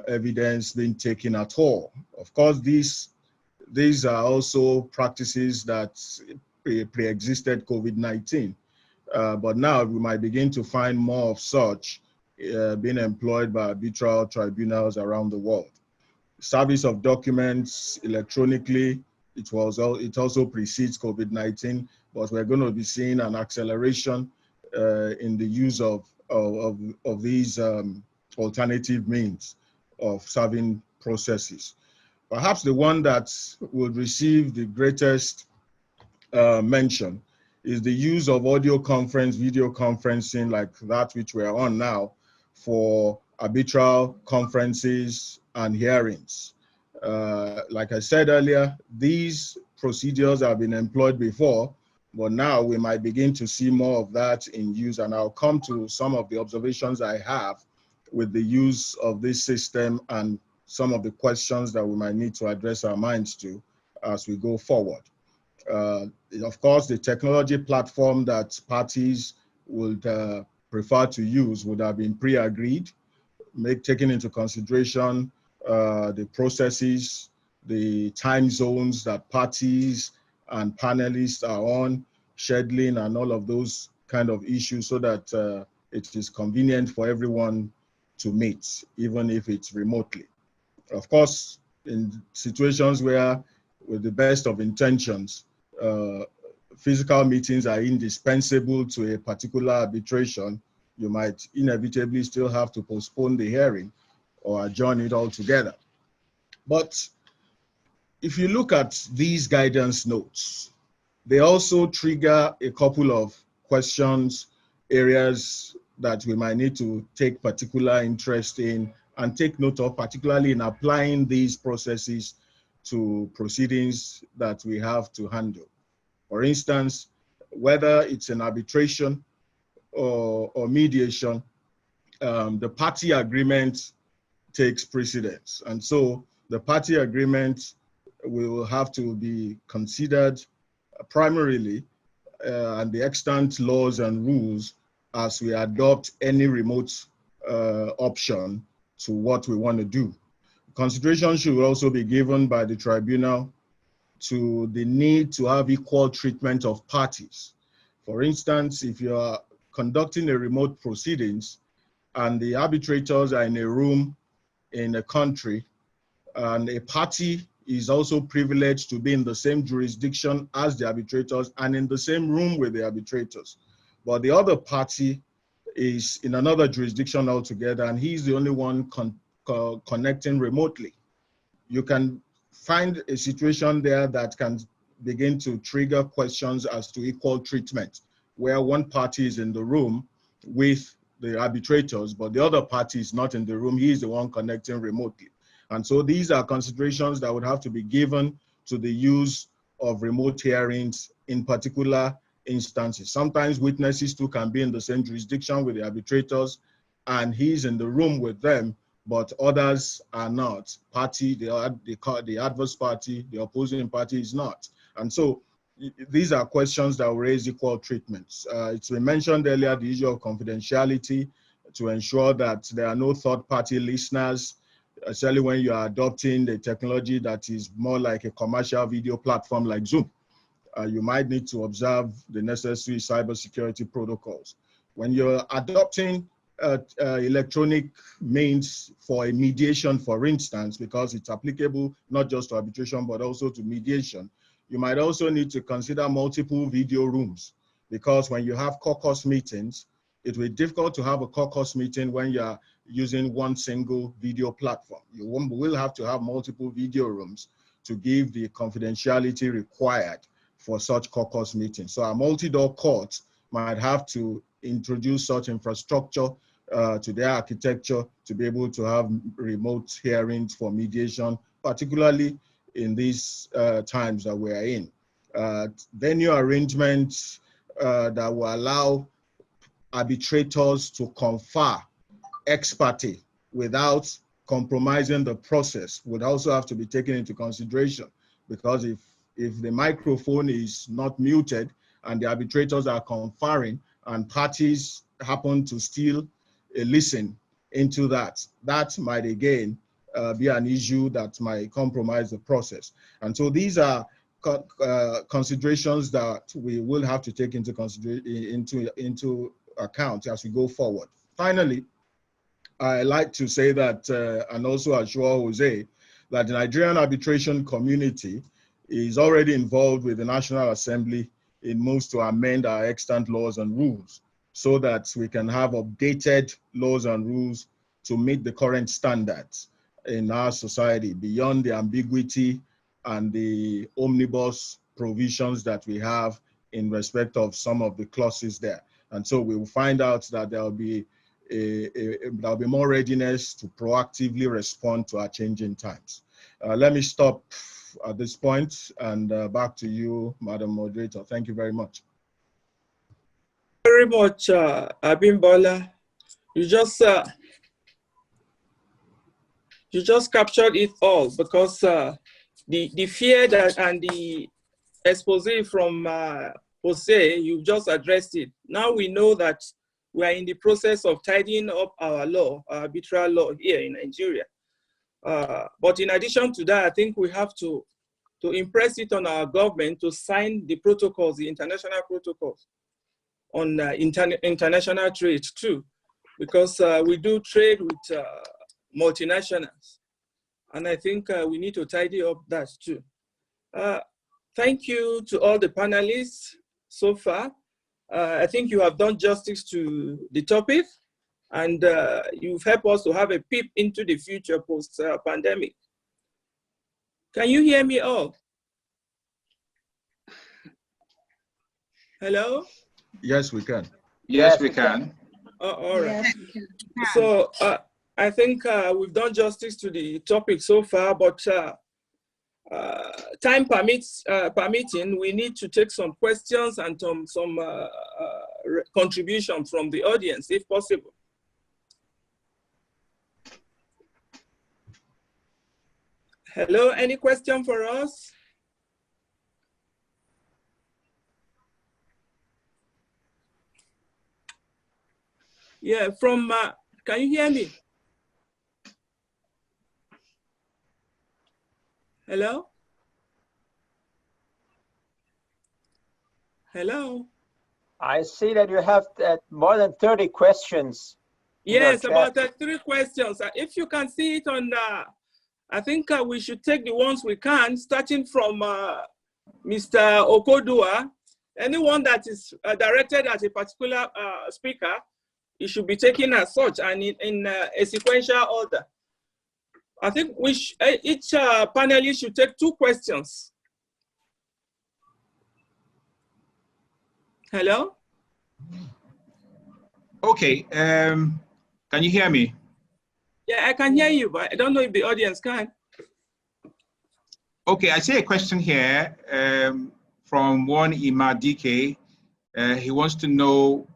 evidence being taken at all. Of course, these are also practices that pre-existed COVID-19, but now we might begin to find more of such being employed by arbitral tribunals around the world. Service of documents electronically, it also precedes COVID-19, but we're going to be seeing an acceleration in the use of these alternative means of serving processes. Perhaps the one that will receive the greatest mention is the use of audio conference, video conferencing like that which we're on now for arbitral conferences and hearings. Like I said earlier, these procedures have been employed before, but now we might begin to see more of that in use, and I'll come to some of the observations I have with the use of this system and some of the questions that we might need to address our minds to as we go forward. Of course, the technology platform that parties would prefer to use would have been pre-agreed, taking into consideration the processes, the time zones that parties and panelists are on, scheduling and all of those kind of issues, so that it is convenient for everyone to meet, even if it's remotely. Of course, in situations where, with the best of intentions, physical meetings are indispensable to a particular arbitration, you might inevitably still have to postpone the hearing or adjourn it altogether. But if you look at these guidance notes, they also trigger a couple of questions, areas that we might need to take particular interest in and take note of, particularly in applying these processes to proceedings that we have to handle. For instance, whether it's an arbitration or mediation, the party agreement takes precedence. And so the party agreement will have to be considered primarily and the extant laws and rules as we adopt any remote option to what we want to do. Consideration should also be given by the tribunal to the need to have equal treatment of parties. For instance, if you are conducting a remote proceedings and the arbitrators are in a room in a country and a party is also privileged to be in the same jurisdiction as the arbitrators and in the same room with the arbitrators, but the other party is in another jurisdiction altogether and he's the only one connecting remotely, you can find a situation there that can begin to trigger questions as to equal treatment, where one party is in the room with the arbitrators, but the other party is not in the room, he is the one connecting remotely. And so these are considerations that would have to be given to the use of remote hearings in particular instances. Sometimes witnesses too can be in the same jurisdiction with the arbitrators and he's in the room with them, but others are not. Party, the adverse party, the opposing party is not. And so these are questions that will raise equal treatments. It's been mentioned earlier, the issue of confidentiality to ensure that there are no third-party listeners, especially when you are adopting the technology that is more like a commercial video platform like Zoom. You might need to observe the necessary cybersecurity protocols. When you're adopting electronic means for a mediation, for instance, because it's applicable not just to arbitration, but also to mediation, you might also need to consider multiple video rooms, because when you have caucus meetings, it will be difficult to have a caucus meeting when you're using one single video platform. You will have to have multiple video rooms to give the confidentiality required for such caucus meetings. So a multi-door court might have to introduce such infrastructure to their architecture to be able to have remote hearings for mediation, particularly in these times that we are in. Venue arrangements that will allow arbitrators to confer ex parte without compromising the process would also have to be taken into consideration, because if the microphone is not muted and the arbitrators are conferring and parties happen to still listen into that might again be an issue that might compromise the process. And so these are considerations that we will have to take into account as we go forward. Finally, I like to say that, and also assure Jose, that the Nigerian arbitration community is already involved with the National Assembly in moves to amend our extant laws and rules so that we can have updated laws and rules to meet the current standards in our society beyond the ambiguity and the omnibus provisions that we have in respect of some of the clauses there. And so we will find out that there'll be more readiness to proactively respond to our changing times. Let me stop at this point and back to you, Madam Moderator. Thank you very much. Very much, Abimbola. You just captured it all, because the fear that and the expose from Jose, you just addressed it. Now we know that we are in the process of tidying up our law, our arbitral law here in Nigeria. But in addition to that, I think we have to impress it on our government to sign the protocols, the international protocols on international trade too, because we do trade with multinationals. And I think we need to tidy up that too. Thank you to all the panelists so far. I think you have done justice to the topic, and you've helped us to have a peep into the future post-pandemic. Can you hear me all? Hello? Yes, we can. Yes, we can. All right. Yes, we can. So I think we've done justice to the topic so far, but time permitting, we need to take some questions and some contribution from the audience, if possible. Hello, any question for us? Yeah, from, can you hear me? Hello? Hello? I see that you have more than 30 questions. Yes, about 3 questions. If you can see it on, I think we should take the ones we can, starting from Mr. Okodua. Anyone that is directed at a particular speaker, it should be taken as such and in a sequential order. I think each panelist should take 2 questions. Hello? Okay, can you hear me? Yeah, I can hear you, but I don't know if the audience can. Okay, I see a question here from one Imadike. He wants to know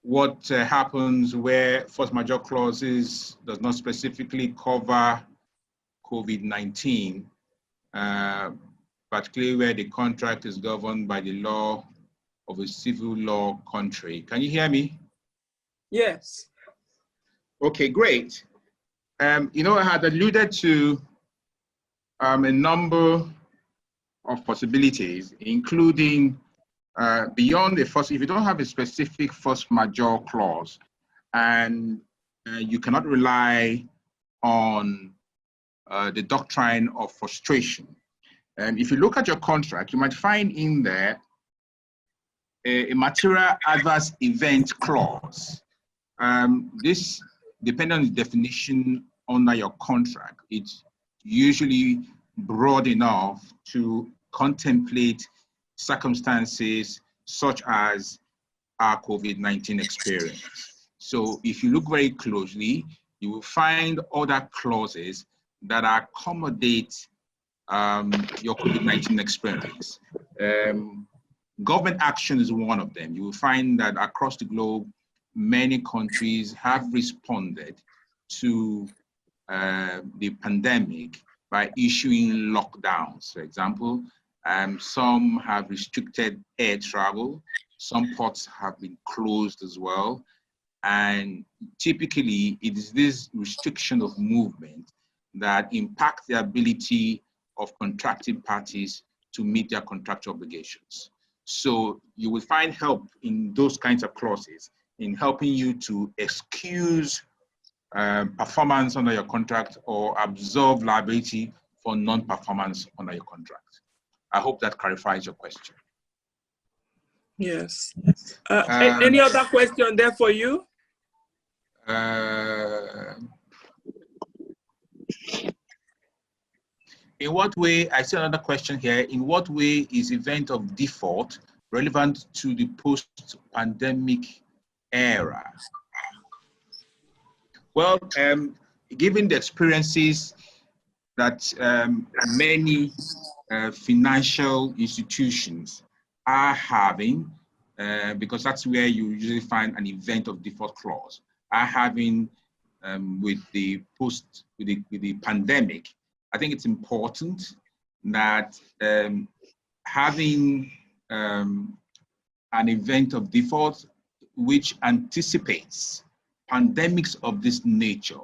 what happens where force majeure clauses does not specifically cover COVID-19, particularly where the contract is governed by the law of a civil law country. Can you hear me? Yes. Okay, great. You know, I had alluded to a number of possibilities, including beyond the first, if you don't have a specific force majeure clause and you cannot rely on the doctrine of frustration. If you look at your contract, you might find in there a material adverse event clause. This, depending on the definition under your contract, it's usually broad enough to contemplate circumstances such as our COVID-19 experience. So if you look very closely, you will find other clauses that accommodate your COVID-19 experience. Government action is one of them. You will find that across the globe, many countries have responded to the pandemic by issuing lockdowns. For example, some have restricted air travel, some ports have been closed as well. And typically, it is this restriction of movement that impact the ability of contracting parties to meet their contractual obligations. So you will find help in those kinds of clauses in helping you to excuse performance under your contract or absolve liability for non-performance under your contract. I hope that clarifies your question. Yes. Any other question there for you? In what way, I see another question here, in what way is event of default relevant to the post-pandemic era? Well, given the experiences that many financial institutions are having, because that's where you usually find an event of default clause, are having with the pandemic, I think it's important that having an event of default which anticipates pandemics of this nature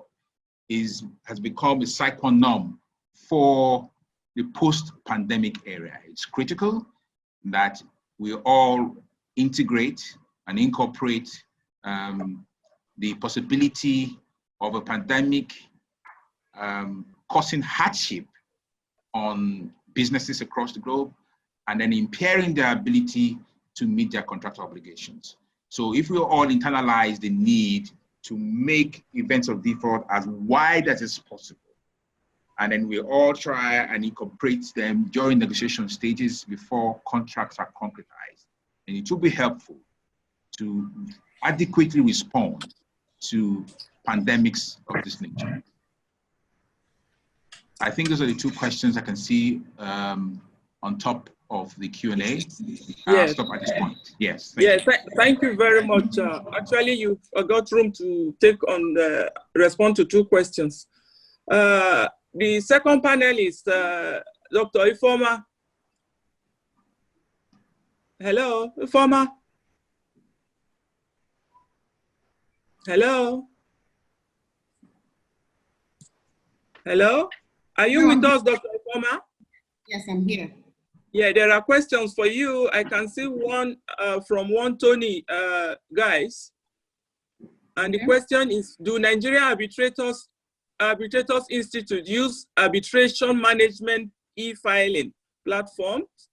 has become a sine qua non for the post-pandemic era. It's critical that we all integrate and incorporate the possibility of a pandemic causing hardship on businesses across the globe and then impairing their ability to meet their contractual obligations. So if we all internalize the need to make events of default as wide as is possible, and then we all try and incorporate them during negotiation stages before contracts are concretized, and it will be helpful to adequately respond to pandemics of this nature. I think those are the two questions I can see on top of the Q&A. Yes. Stop at this point. Yes. Thank you very much. Actually, you've got room to take on respond to two questions. The second panel is Dr. Ifeoma. Hello, Ifeoma. Hello. Hello. Are you with us, Dr. Ifeoma? Yes, I'm here. Yeah, there are questions for you. I can see one from one Tony guys. And the question is, do Nigerian Arbitrators Institute use arbitration management e-filing platforms,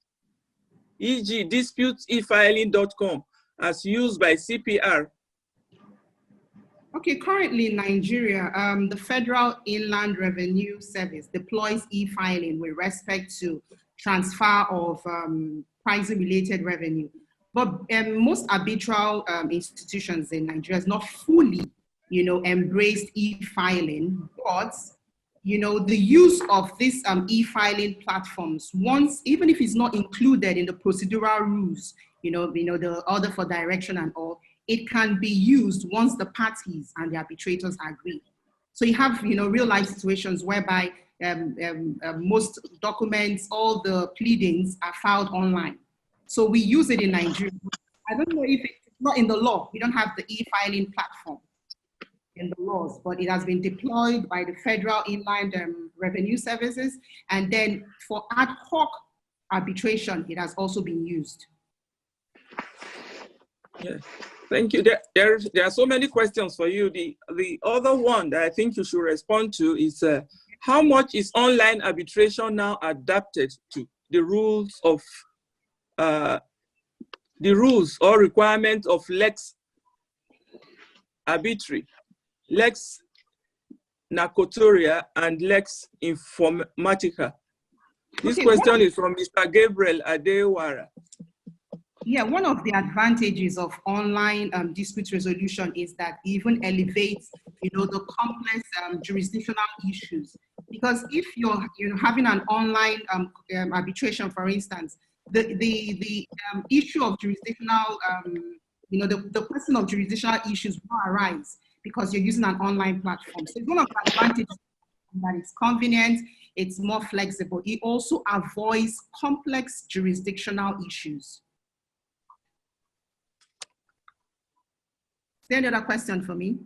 e.g. disputes-e-filing.com, as used by CPR? Okay, currently in Nigeria, the Federal Inland Revenue Service deploys e-filing with respect to transfer of pricing-related revenue. But most arbitral institutions in Nigeria has not fully, embraced e-filing. But, the use of these e-filing platforms, even if it's not included in the procedural rules, the order for direction and all, it can be used once the parties and the arbitrators agree. So you have, real life situations whereby most documents, all the pleadings are filed online. So we use it in Nigeria. I don't know if it's not in the law. We don't have the e-filing platform in the laws, but it has been deployed by the Federal Inland Revenue Services. And then for ad hoc arbitration, it has also been used. Yes. Thank you. There are so many questions for you. The other one that I think you should respond to is how much is online arbitration now adapted to the rules of or requirements of Lex Arbitri, Lex Narcotoria, and Lex Informatica? This question is from Mr. Gabriel Adewara. Yeah, one of the advantages of online dispute resolution is that it even elevates, the complex jurisdictional issues. Because if you're having an online arbitration, for instance, the issue of jurisdictional, the question of jurisdictional issues will arise because you're using an online platform. So it's one of the advantages that it's convenient, it's more flexible. It also avoids complex jurisdictional issues. Is there any other question for me?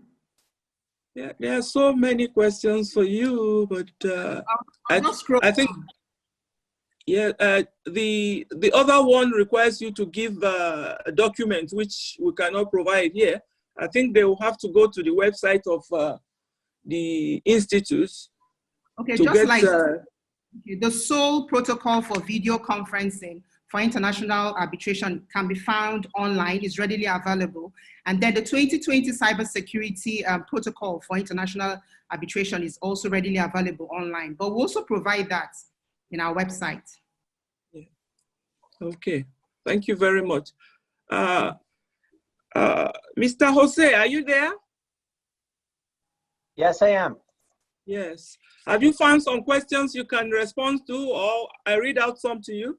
Yeah, there are so many questions for you, but I think, yeah, the other one requires you to give a document which we cannot provide here. I think they will have to go to the website of the institute. Okay, to just get, like the sole protocol for video conferencing for international arbitration can be found online, is readily available. And then the 2020 cybersecurity protocol for international arbitration is also readily available online, but we also provide that in our website. Yeah. Okay, thank you very much. Mr. Jose, are you there? Yes, I am. Yes. Have you found some questions you can respond to, or I read out some to you?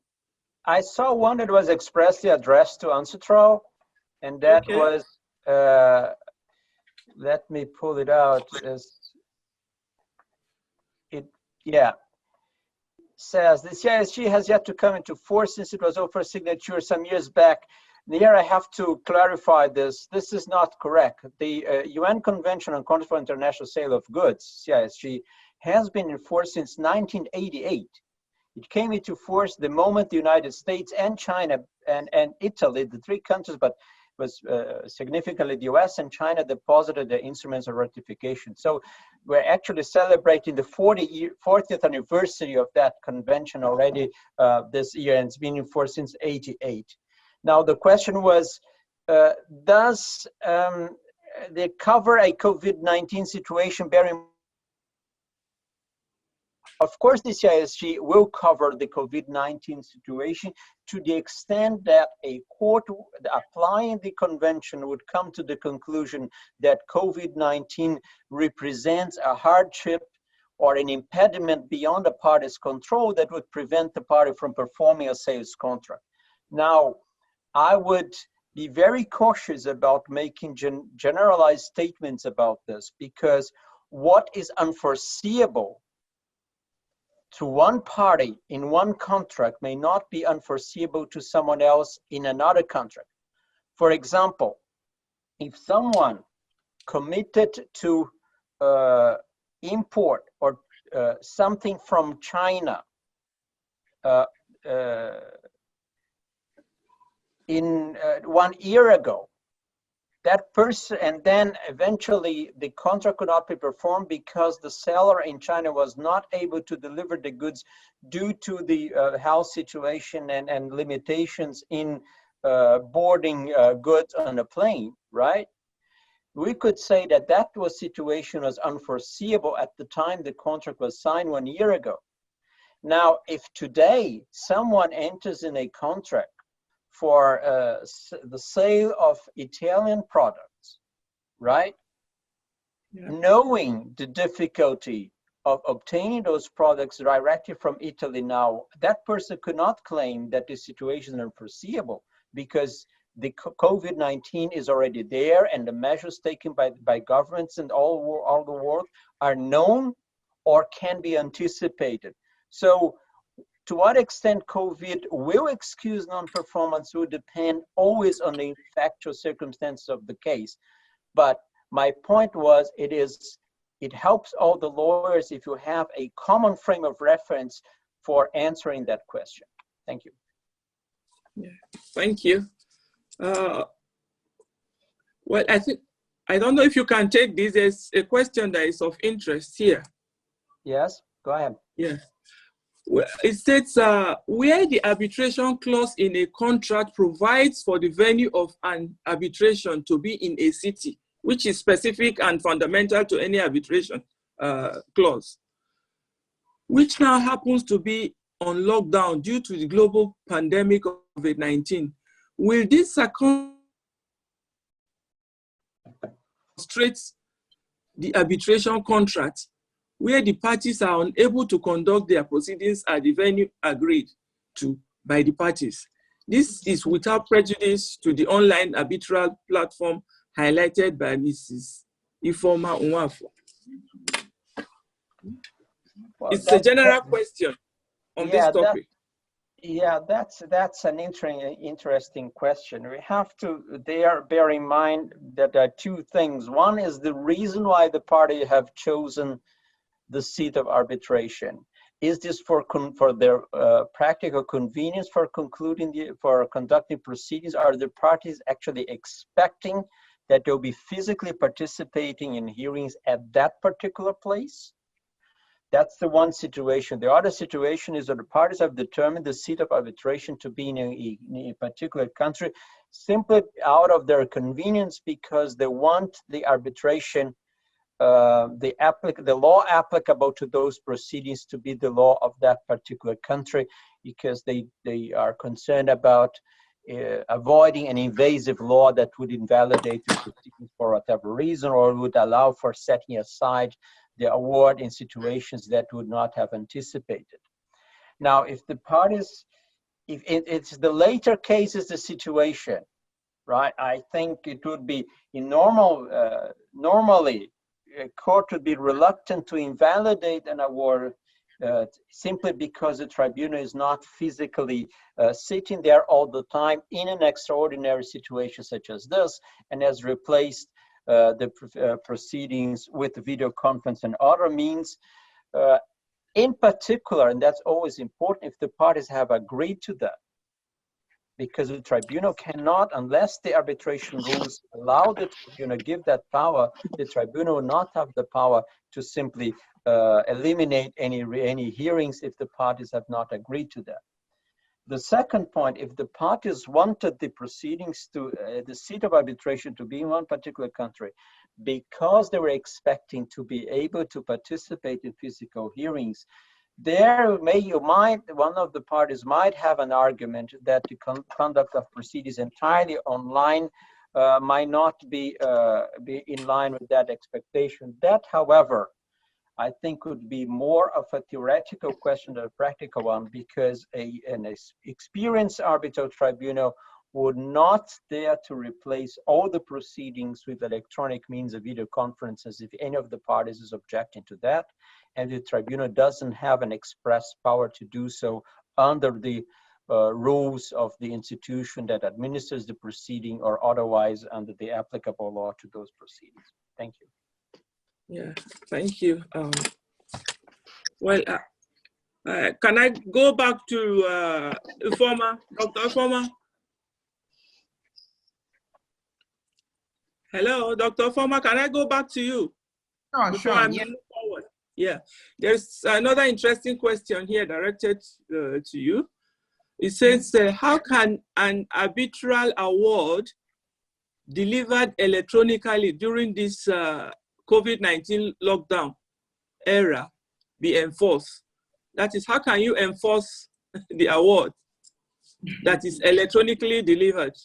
I saw one that was expressly addressed to UNCITRAL, and that was, let me pull it out. Says the CISG has yet to come into force since it was over signature some years back. And here I have to clarify this. This is not correct. The UN Convention on Contractual International Sale of Goods, CISG, has been in force since 1988. It came into force the moment the United States and China and Italy, the three countries, but was significantly the US and China, deposited the instruments of ratification. So we're actually celebrating the 40th anniversary of that convention already this year, and it's been in force since '88. Now the question was, does they cover a COVID-19 situation bearing? Of course, the CISG will cover the COVID-19 situation to the extent that a court applying the convention would come to the conclusion that COVID-19 represents a hardship or an impediment beyond the party's control that would prevent the party from performing a sales contract. Now, I would be very cautious about making generalized statements about this, because what is unforeseeable to one party in one contract may not be unforeseeable to someone else in another contract. For example, if someone committed to import or something from China in 1 year ago, that person, and then eventually the contract could not be performed because the seller in China was not able to deliver the goods due to the health situation and limitations in boarding goods on a plane, right? We could say that that situation was unforeseeable at the time the contract was signed 1 year ago. Now, if today someone enters in a contract for the sale of Italian products, right? Yeah. Knowing the difficulty of obtaining those products directly from Italy now, that person could not claim that the situation is unforeseeable, because the COVID-19 is already there and the measures taken by governments and all the world are known or can be anticipated. So to what extent COVID will excuse non-performance will depend always on the factual circumstances of the case. But my point was, it helps all the lawyers if you have a common frame of reference for answering that question. Thank you. Yeah, thank you. Well, I don't know if you can take this as a question that is of interest here. Yes, go ahead. Yeah. It states, where the arbitration clause in a contract provides for the venue of an arbitration to be in a city, which is specific and fundamental to any arbitration clause, which now happens to be on lockdown due to the global pandemic of COVID-19. Will this constrain the arbitration contract where the parties are unable to conduct their proceedings at the venue agreed to by the parties. This is without prejudice to the online arbitral platform highlighted by Mrs. Ifoma Unwafo. Well, it's a general question on this topic. That's an interesting question. We have to bear in mind that there are two things. One is the reason why the party have chosen the seat of arbitration. Is this for their practical convenience for conducting proceedings? Are the parties actually expecting that they'll be physically participating in hearings at that particular place? That's the one situation. The other situation is that the parties have determined the seat of arbitration to be in a particular country simply out of their convenience because they want the arbitration, the law applicable to those proceedings to be the law of that particular country because they are concerned about avoiding an invasive law that would invalidate the proceedings for whatever reason or would allow for setting aside the award in situations that would not have anticipated. Now, if the parties, if it's the later case is the situation, right? I think it would be in normally a court would be reluctant to invalidate an award simply because the tribunal is not physically sitting there all the time in an extraordinary situation such as this and has replaced the proceedings with video conference and other means. In particular, and that's always important, if the parties have agreed to that, because the tribunal cannot, unless the arbitration rules allow the tribunal, give that power, the tribunal will not have the power to simply eliminate any hearings if the parties have not agreed to that. The second point, if the parties wanted the proceedings to, the seat of arbitration to be in one particular country, because they were expecting to be able to participate in physical hearings, one of the parties might have an argument that the conduct of proceedings entirely online might not be in line with that expectation. That, however, I think would be more of a theoretical question than a practical one, because an experienced arbitral tribunal would not dare to replace all the proceedings with electronic means of video conferences if any of the parties is objecting to that, and the tribunal doesn't have an express power to do so under the rules of the institution that administers the proceeding or otherwise under the applicable law to those proceedings. Thank you. Yeah, thank you. Can I go back to Dr. Ifoma? Hello, Dr. Ifoma, can I go back to you? Oh, sure. Yeah. Forward? Yeah, there's another interesting question here directed to you. It says, how can an arbitral award delivered electronically during this COVID-19 lockdown era be enforced? That is, how can you enforce the award that is electronically delivered?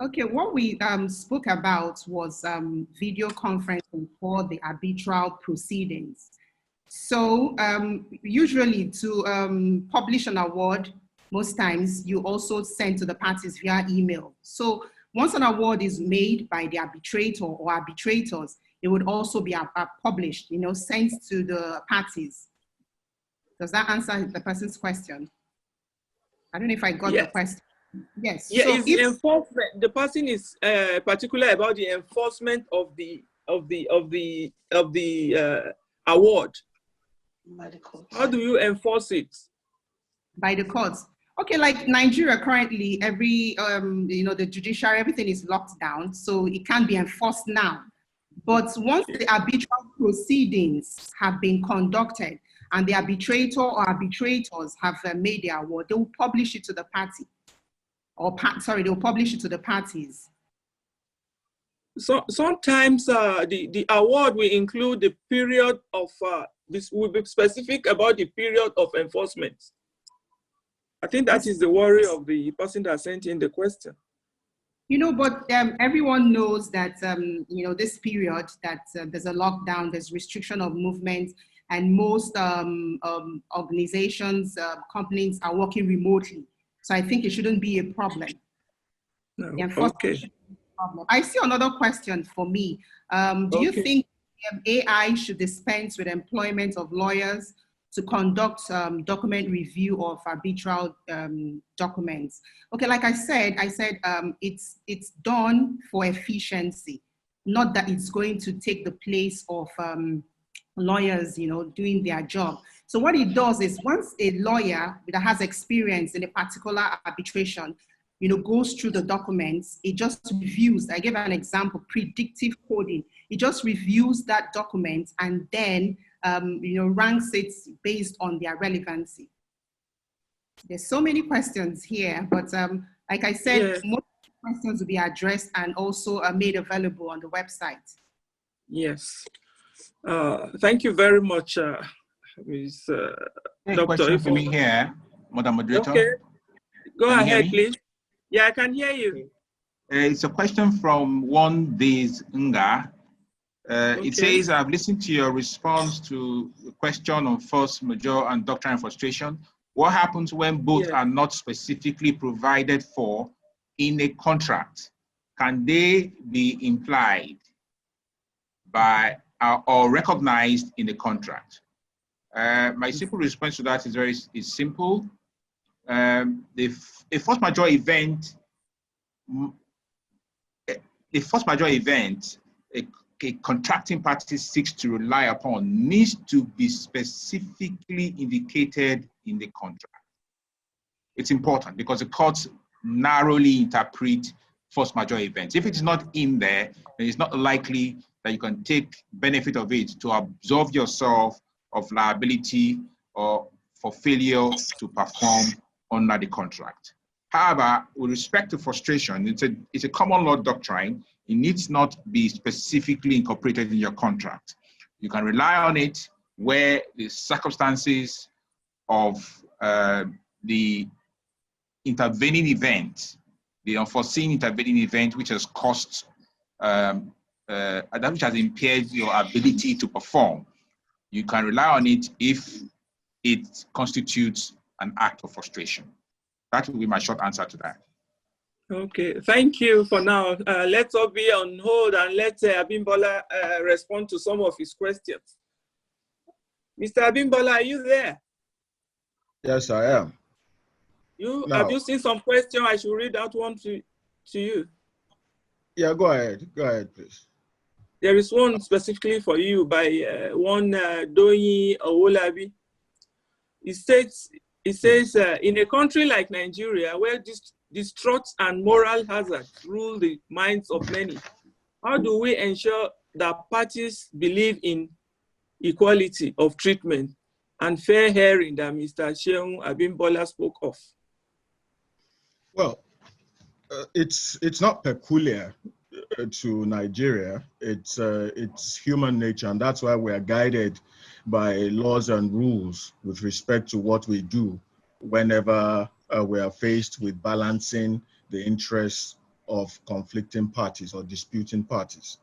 Okay, what we spoke about was video conferencing for the arbitral proceedings. So usually to publish an award, most times you also send to the parties via email. So once an award is made by the arbitrator or arbitrators, it would also be published, sent to the parties. Does that answer the person's question? I don't know if I got the question. Yes. Yeah, so it's enforcement. The person is particular about the enforcement of the award. By the courts. How do you enforce it? By the courts. Okay, like Nigeria currently, every the judiciary, everything is locked down, so it can't be enforced now. But once the arbitral proceedings have been conducted and the arbitrator or arbitrators have made their award, they will publish it to the party. They'll publish it to the parties. So sometimes the award will include the period of, this will be specific about the period of enforcement. I think that is the worry of the person that sent in the question. But everyone knows that, this period that there's a lockdown, there's restriction of movement. and most organizations, companies are working remotely. So I think it shouldn't be a problem. No. Okay. I see another question for me. Do you think AI should dispense with employment of lawyers to conduct document review of arbitral documents? Okay, like I said, it's done for efficiency, not that it's going to take the place of lawyers, doing their job. So what it does is, once a lawyer that has experience in a particular arbitration, goes through the documents, it just reviews. I gave an example, predictive coding. It just reviews that document and then, ranks it based on their relevancy. There's so many questions here, but like I said, most questions will be addressed and also made available on the website. Yes. Thank you very much, Ms. Dr. Question for me here, Madam Moderator. Okay. Go ahead, please. Yeah, I can hear you. It's a question from one Days Nga. It says, I've listened to your response to the question on force majeure and doctrine and frustration. What happens when both are not specifically provided for in a contract? Can they be implied by or recognized in the contract? My simple response to that is simple. If a force majeure event, a contracting party seeks to rely upon needs to be specifically indicated in the contract. It's important because the courts narrowly interpret force majeure events. If it's not in there, then it's not likely that you can take benefit of it to absolve yourself of liability or for failure to perform under the contract. However, with respect to frustration, it's a common law doctrine. It needs not be specifically incorporated in your contract. You can rely on it where the circumstances of the intervening event, the unforeseen intervening event, which has caused, which has impaired your ability to perform, you can rely on it if it constitutes an act of frustration. That will be my short answer to that. Okay, thank you for now. Let's all be on hold and let Abimbola respond to some of his questions. Mr. Abimbola, are you there? Yes, I am. Have you seen some question? I should read out one to you. Yeah, go ahead. Go ahead, please. There is one specifically for you by one Doyi Owolabi. It says, in a country like Nigeria, where distrust and moral hazard rule the minds of many, how do we ensure that parties believe in equality of treatment and fair hearing that Mr. Sheung Abimbola spoke of? Well, it's not peculiar to Nigeria. It's human nature, and that's why we are guided by laws and rules with respect to what we do whenever we are faced with balancing the interests of conflicting parties or disputing parties.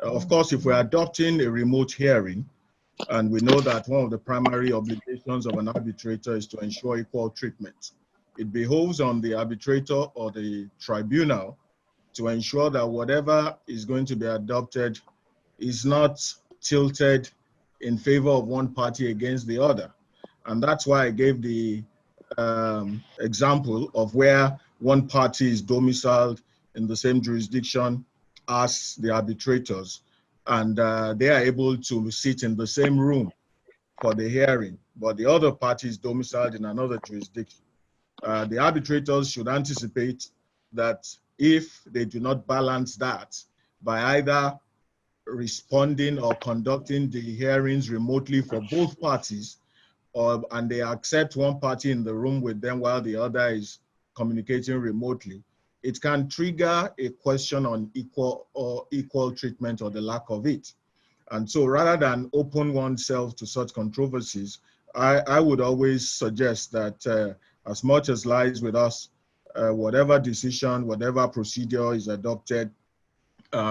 Of course, if we're adopting a remote hearing, and we know that one of the primary obligations of an arbitrator is to ensure equal treatment, it behoves on the arbitrator or the tribunal to ensure that whatever is going to be adopted is not tilted in favor of one party against the other. And that's why I gave the example of where one party is domiciled in the same jurisdiction as the arbitrators, and they are able to sit in the same room for the hearing, but the other party is domiciled in another jurisdiction. The arbitrators should anticipate that if they do not balance that by either responding or conducting the hearings remotely for both parties, and they accept one party in the room with them while the other is communicating remotely, it can trigger a question on equal treatment or the lack of it. And so rather than open oneself to such controversies, I would always suggest that as much as lies with us, whatever decision, whatever procedure is adopted,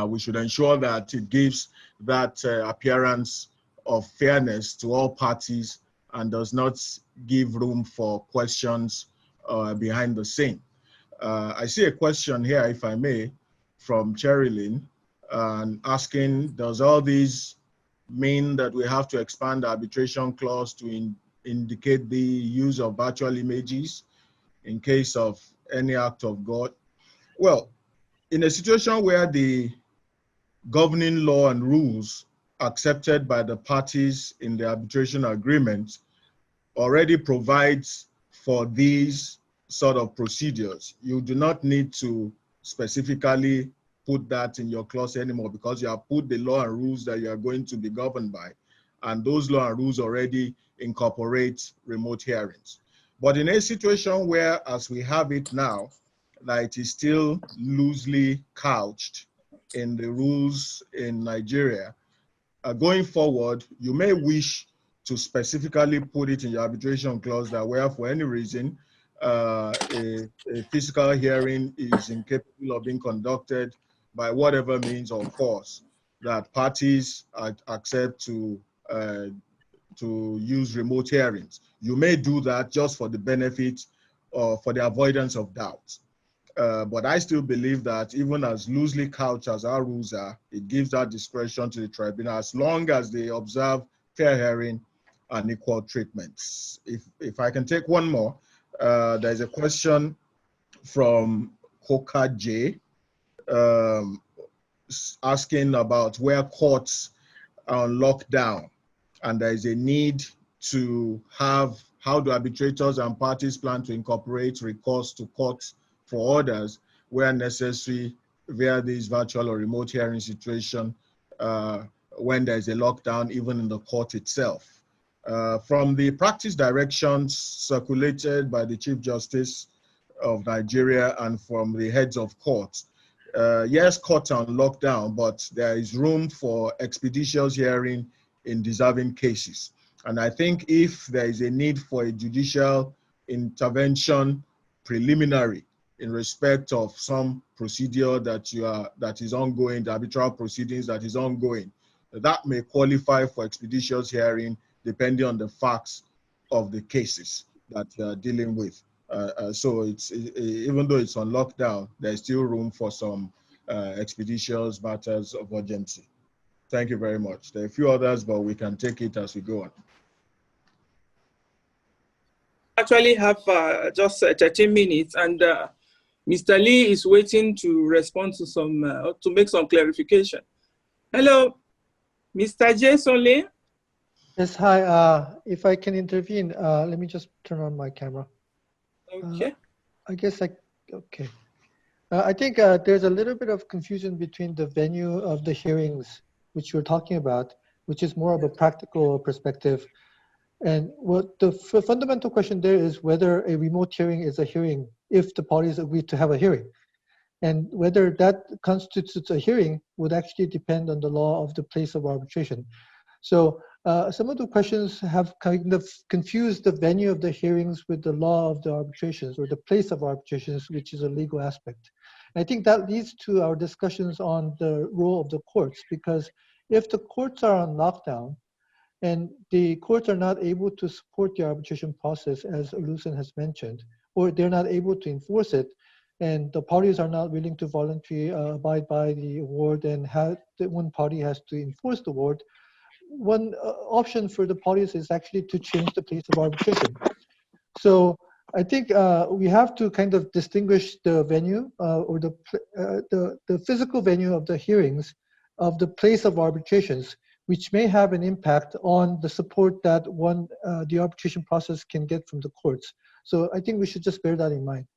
we should ensure that it gives that appearance of fairness to all parties and does not give room for questions behind the scene. I see a question here, if I may, from Cherilyn, asking, does all these mean that we have to expand the arbitration clause to indicate the use of virtual images in case of any act of God? Well, in a situation where the governing law and rules accepted by the parties in the arbitration agreement already provides for these sort of procedures, you do not need to specifically put that in your clause anymore, because you have put the law and rules that you are going to be governed by, and those law and rules already incorporate remote hearings. But in a situation where, as we have it now, that it is still loosely couched in the rules in Nigeria, going forward, you may wish to specifically put it in your arbitration clause that where for any reason a physical hearing is incapable of being conducted by whatever means or force, that parties accept to use remote hearings. You may do that just for the benefit or for the avoidance of doubt. But I still believe that even as loosely couched as our rules are, it gives that discretion to the tribunal as long as they observe fair hearing and equal treatment. If I can take one more, there's a question from Coca J asking about where courts are on lockdown and there is a need to have, how do arbitrators and parties plan to incorporate recourse to courts for orders where necessary via this virtual or remote hearing situation when there's a lockdown, even in the court itself. From the practice directions circulated by the Chief Justice of Nigeria and from the heads of courts, yes, courts are on lockdown, but there is room for expeditious hearing in deserving cases. And I think if there is a need for a judicial intervention preliminary in respect of some procedure that is ongoing, the arbitral proceedings that is ongoing, that may qualify for expeditious hearing depending on the facts of the cases that you are dealing with. So even though it's on lockdown, there's still room for some expeditious matters of urgency. Thank you very much. There are a few others, but we can take it as we go on. Actually have just 13 minutes, and Mr. Lee is waiting to respond to some, to make some clarification. Hello, Mr. Jason Lee. Yes, hi. If I can intervene, let me just turn on my camera. Okay. Okay. I think there's a little bit of confusion between the venue of the hearings, which you're talking about, which is more of a practical perspective. And what the fundamental question there is whether a remote hearing is a hearing if the parties agree to have a hearing. And whether that constitutes a hearing would actually depend on the law of the place of arbitration. So some of the questions have kind of confused the venue of the hearings with the law of the arbitrations or the place of arbitrations, which is a legal aspect. And I think that leads to our discussions on the role of the courts, because if the courts are on lockdown and the courts are not able to support the arbitration process, as Lucen has mentioned, or they're not able to enforce it, and the parties are not willing to voluntarily abide by the award, and one party has to enforce the award, one option for the parties is actually to change the place of arbitration. So I think we have to kind of distinguish the venue or the physical venue of the hearings of the place of arbitrations, which may have an impact on the support that the arbitration process can get from the courts. So I think we should just bear that in mind.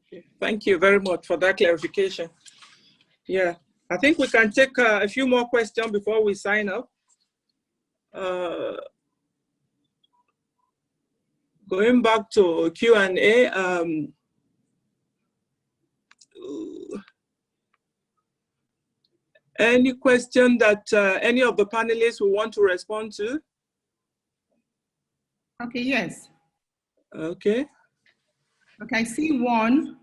Okay. Thank you very much for that clarification. Yeah, I think we can take a few more questions before we sign up. Going back to Q&A, any question that any of the panelists will want to respond to? Okay, yes. Okay. Okay, I see one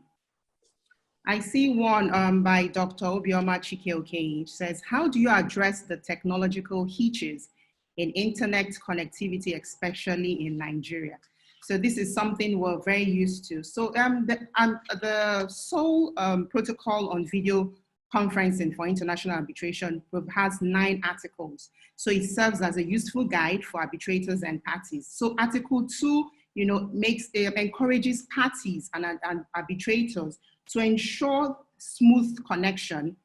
by Dr. Obioma Chikeoke. It says, how do you address the technological hitches in internet connectivity, especially in Nigeria. So this is something we're very used to. So the sole protocol on video conferencing for international arbitration has 9 articles. So it serves as a useful guide for arbitrators and parties. So Article 2, encourages parties and arbitrators to ensure smooth connection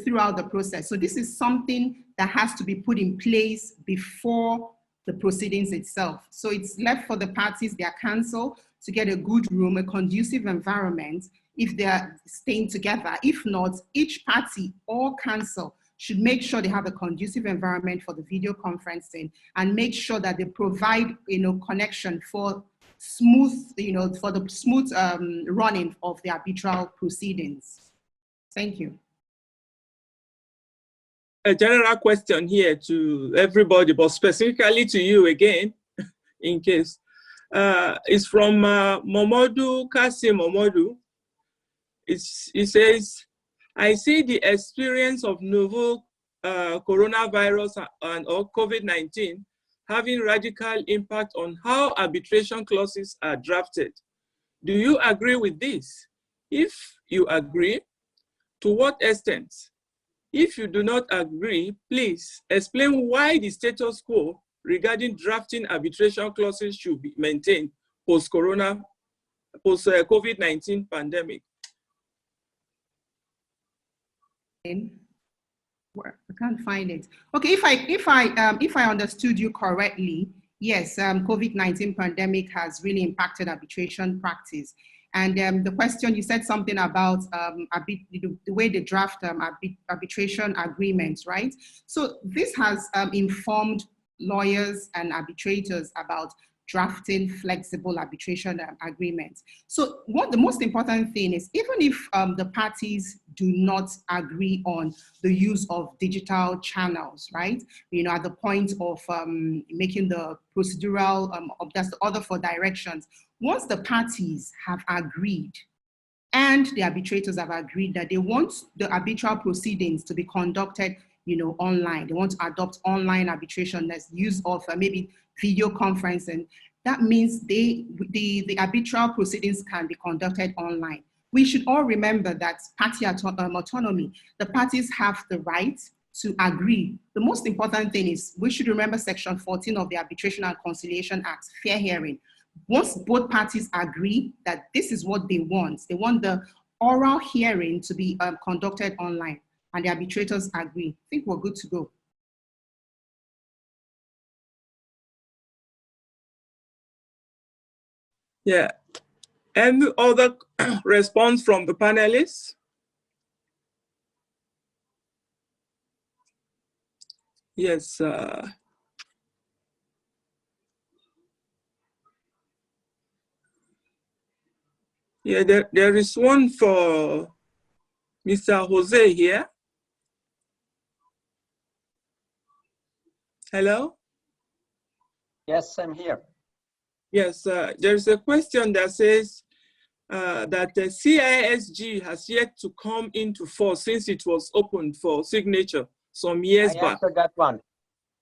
throughout the process. So this is something that has to be put in place before the proceedings itself. So it's left for the parties, their counsel, to get a good room, a conducive environment if they're staying together. If not, each party or counsel should make sure they have a conducive environment for the video conferencing and make sure that they provide, connection for smooth, for the smooth running of the arbitral proceedings. Thank you. A general question here to everybody, but specifically to you again, in case. It's from Momodu Kasim Momodu. It says, I see the experience of novel coronavirus or COVID-19 having radical impact on how arbitration clauses are drafted. Do you agree with this? If you agree, to what extent? If you do not agree, please explain why the status quo regarding drafting arbitration clauses should be maintained post-COVID-19 pandemic. I can't find it. Okay, if I understood you correctly, yes, COVID-19 pandemic has really impacted arbitration practice. And the question, you said something about the way they draft arbitration agreements, right? So this has informed lawyers and arbitrators about drafting flexible arbitration agreements. So the most important thing is, even if the parties do not agree on the use of digital channels, right? At the point of making the procedural, that's the order for directions. Once the parties have agreed and the arbitrators have agreed that they want the arbitral proceedings to be conducted, online, they want to adopt online arbitration, that's use of maybe video conferencing, that means the arbitral proceedings can be conducted online. We should all remember that party autonomy, the parties have the right to agree. The most important thing is we should remember Section 14 of the Arbitration and Conciliation Act, fair hearing. Once both parties agree that this is what they want the oral hearing to be conducted online, and the arbitrators agree, I think we're good to go. Yeah. Any other response from the panelists? Yes. Yeah, there is one for Mr. Jose here. Hello? Yes, I'm here. Yes, there's a question that says that the CISG has yet to come into force since it was opened for signature some years back. I answered that one.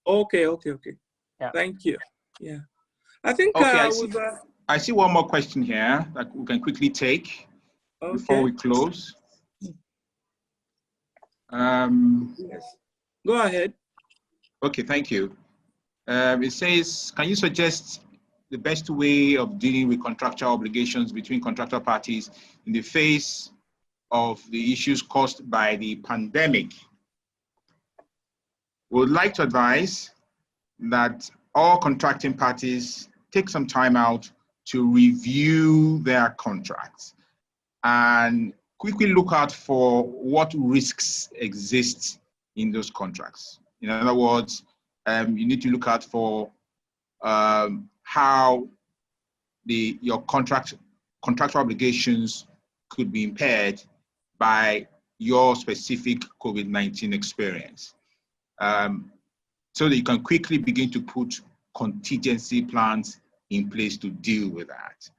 Okay. Yeah. Thank you. Yeah. I think I see one more question here that we can quickly take before we close. Yes. Go ahead. Okay, thank you. It says, can you suggest the best way of dealing with contractual obligations between contractual parties in the face of the issues caused by the pandemic? We would like to advise that all contracting parties take some time out to review their contracts and quickly look out for what risks exist in those contracts. In other words, you need to look out for how your contractual obligations could be impaired by your specific COVID-19 experience. So that you can quickly begin to put contingency plans in place to deal with that.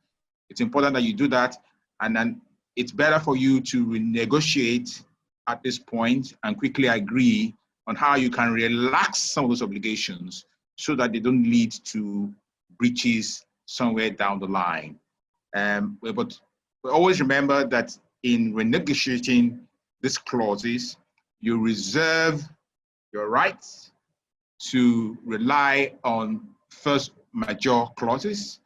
It's important that you do that, and then it's better for you to renegotiate at this point and quickly agree on how you can relax some of those obligations so that they don't lead to breaches somewhere down the line. But we always remember that in renegotiating these clauses, you reserve your rights to rely on first major clauses,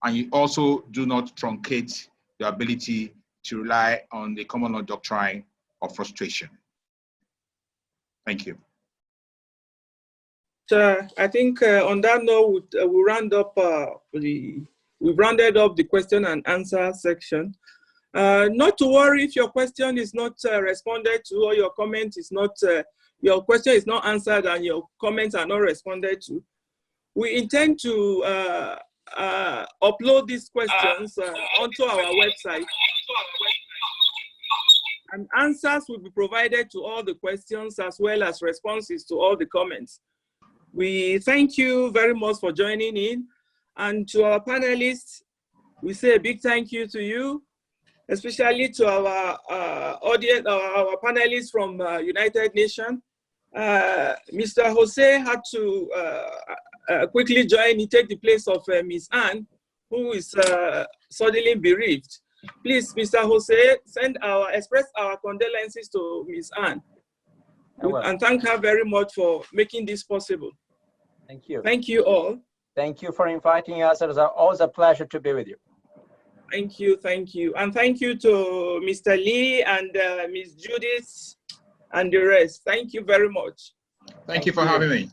and you also do not truncate your ability to rely on the common law doctrine of frustration. Thank you. I think on that note, we've rounded up the question and answer section. Not to worry if your question is not responded to, or your comment is not, your question is not answered and your comments are not responded to. We intend to upload these questions onto our website, and answers will be provided to all the questions as well as responses to all the comments. We thank you very much for joining in, and to our panelists, we say a big thank you to you, especially to our audience, our panelists from United Nations. Mr. Jose had to quickly join. He take the place of Ms. Anne, who is suddenly bereaved. Please, Mr. Jose, express our condolences to Ms. Anne. And thank her very much for making this possible. Thank you. Thank you all. Thank you for inviting us. It is always a pleasure to be with you. Thank you, thank you. And thank you to Mr. Lee and Ms. Judith and the rest. Thank you very much. Thank you for having me.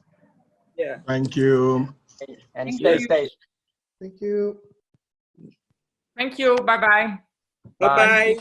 Yeah. Thank you. And stay safe. Thank you. Thank you. Bye-bye. Bye-bye.